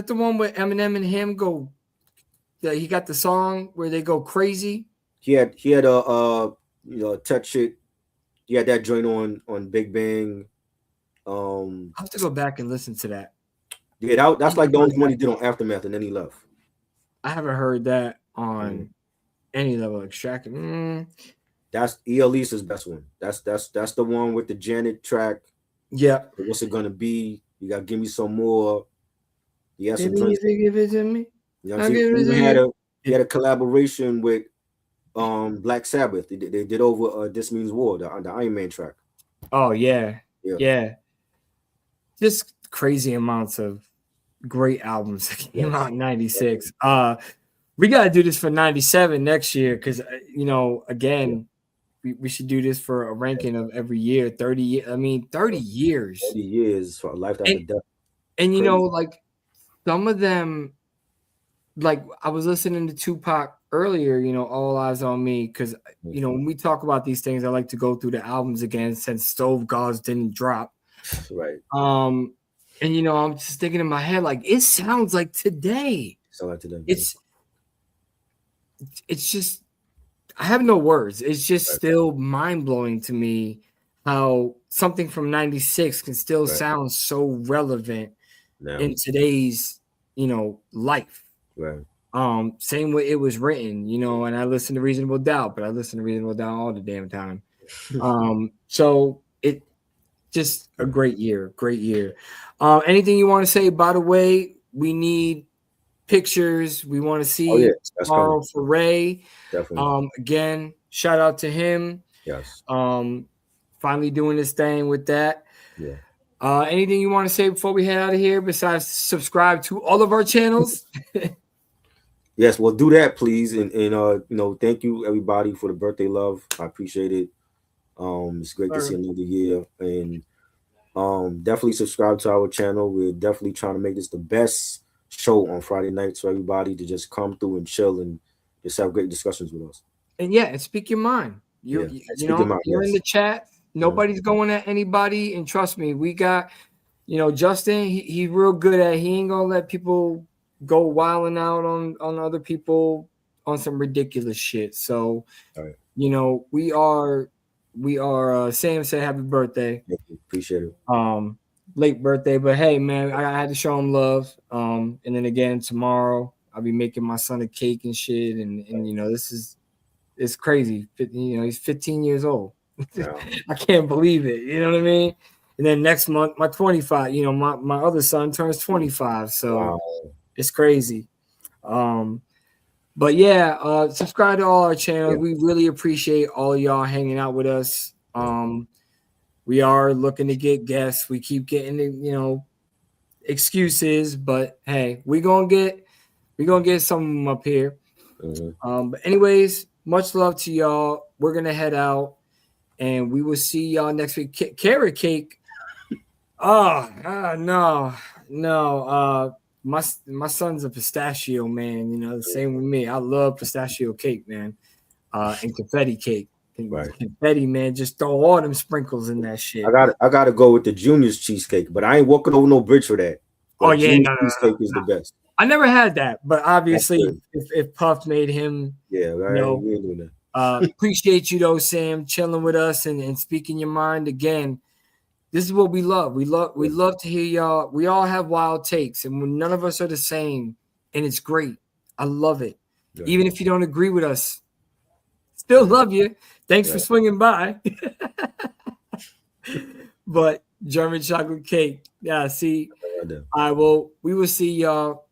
one where Eminem and him go? He got the song where they go crazy. He had a Touch It. He had that joint on Big Bang. I'll have to go back and listen to that. Yeah, that's like the only one he did on Aftermath, and then he left. I haven't heard that on any level. Extracted. That's Elise's best one. That's the one with the Janet track. Yeah. What's it gonna be? You got Give Me Some More. He had some Give it to me. You know what I'm saying? He had a collaboration with Black Sabbath. They did over This Means War, the Iron Man track. Oh yeah. Just crazy amounts of great albums that came out in 96. We got to do this for 97 next year because, again, we should do this for a ranking of every year. 30 30 years. 30 years for a lifetime of death. And, like some of them, like I was listening to Tupac earlier, All Eyes on Me, because, when we talk about these things, I like to go through the albums again since Stove Gods didn't drop. Right. And I'm just thinking in my head, like, it sounds like today. It's just, I have no words. It's just still mind blowing to me how something from 96 can still sound so relevant in today's, life. Right. Same way it was written, and I listen to Reasonable Doubt, but I listen to Reasonable Doubt all the damn time. So it just a great year. Anything you want to say? By the way, we need pictures. We want to see tomorrow for Ray. Definitely. Again, shout out to him. Yes. Finally doing this thing with that. Yeah. Anything you want to say before we head out of here besides subscribe to all of our channels? Yes, well, do that, please. And thank you everybody for the birthday love. I appreciate it. It's great to see another year. And definitely subscribe to our channel. We're definitely trying to make this the best show on Friday nights for everybody to just come through and chill and just have great discussions with us. And speak your mind. You're in the chat. Nobody's going at anybody. And trust me, we got, Justin, he's real good at, he ain't gonna let people go wilding out on other people on some ridiculous shit. So, we are Sam said happy birthday. Appreciate it. Late birthday, but hey, man, I had to show him love. And then again tomorrow I'll be making my son a cake and shit, and it's crazy. He's 15 years old. Wow. I can't believe it. You know what I mean? And then next month, my 25. My other son turns 25, so it's crazy. But yeah, subscribe to all our channels. We really appreciate all of y'all hanging out with us. We are looking to get guests. We keep getting excuses, but hey, we gonna get some up here. But anyways, much love to y'all. We're gonna head out, and we will see y'all next week. Carrot cake. No. My son's a pistachio man. Same with me. I love pistachio cake, man. And confetti cake. Confetti, man, just throw all them sprinkles in that shit. I gotta go with the Junior's cheesecake, but I ain't walking over no bridge for that. But cheesecake is the best. I never had that, but obviously, if Puff made him, appreciate you though, Sam, chilling with us and speaking your mind again. This is what we love. We love to hear y'all. We all have wild takes, and none of us are the same, and it's great. I love it. Even if you don't agree with us, still love you. Thanks for swinging by. But German chocolate cake. Yeah, see, we will see y'all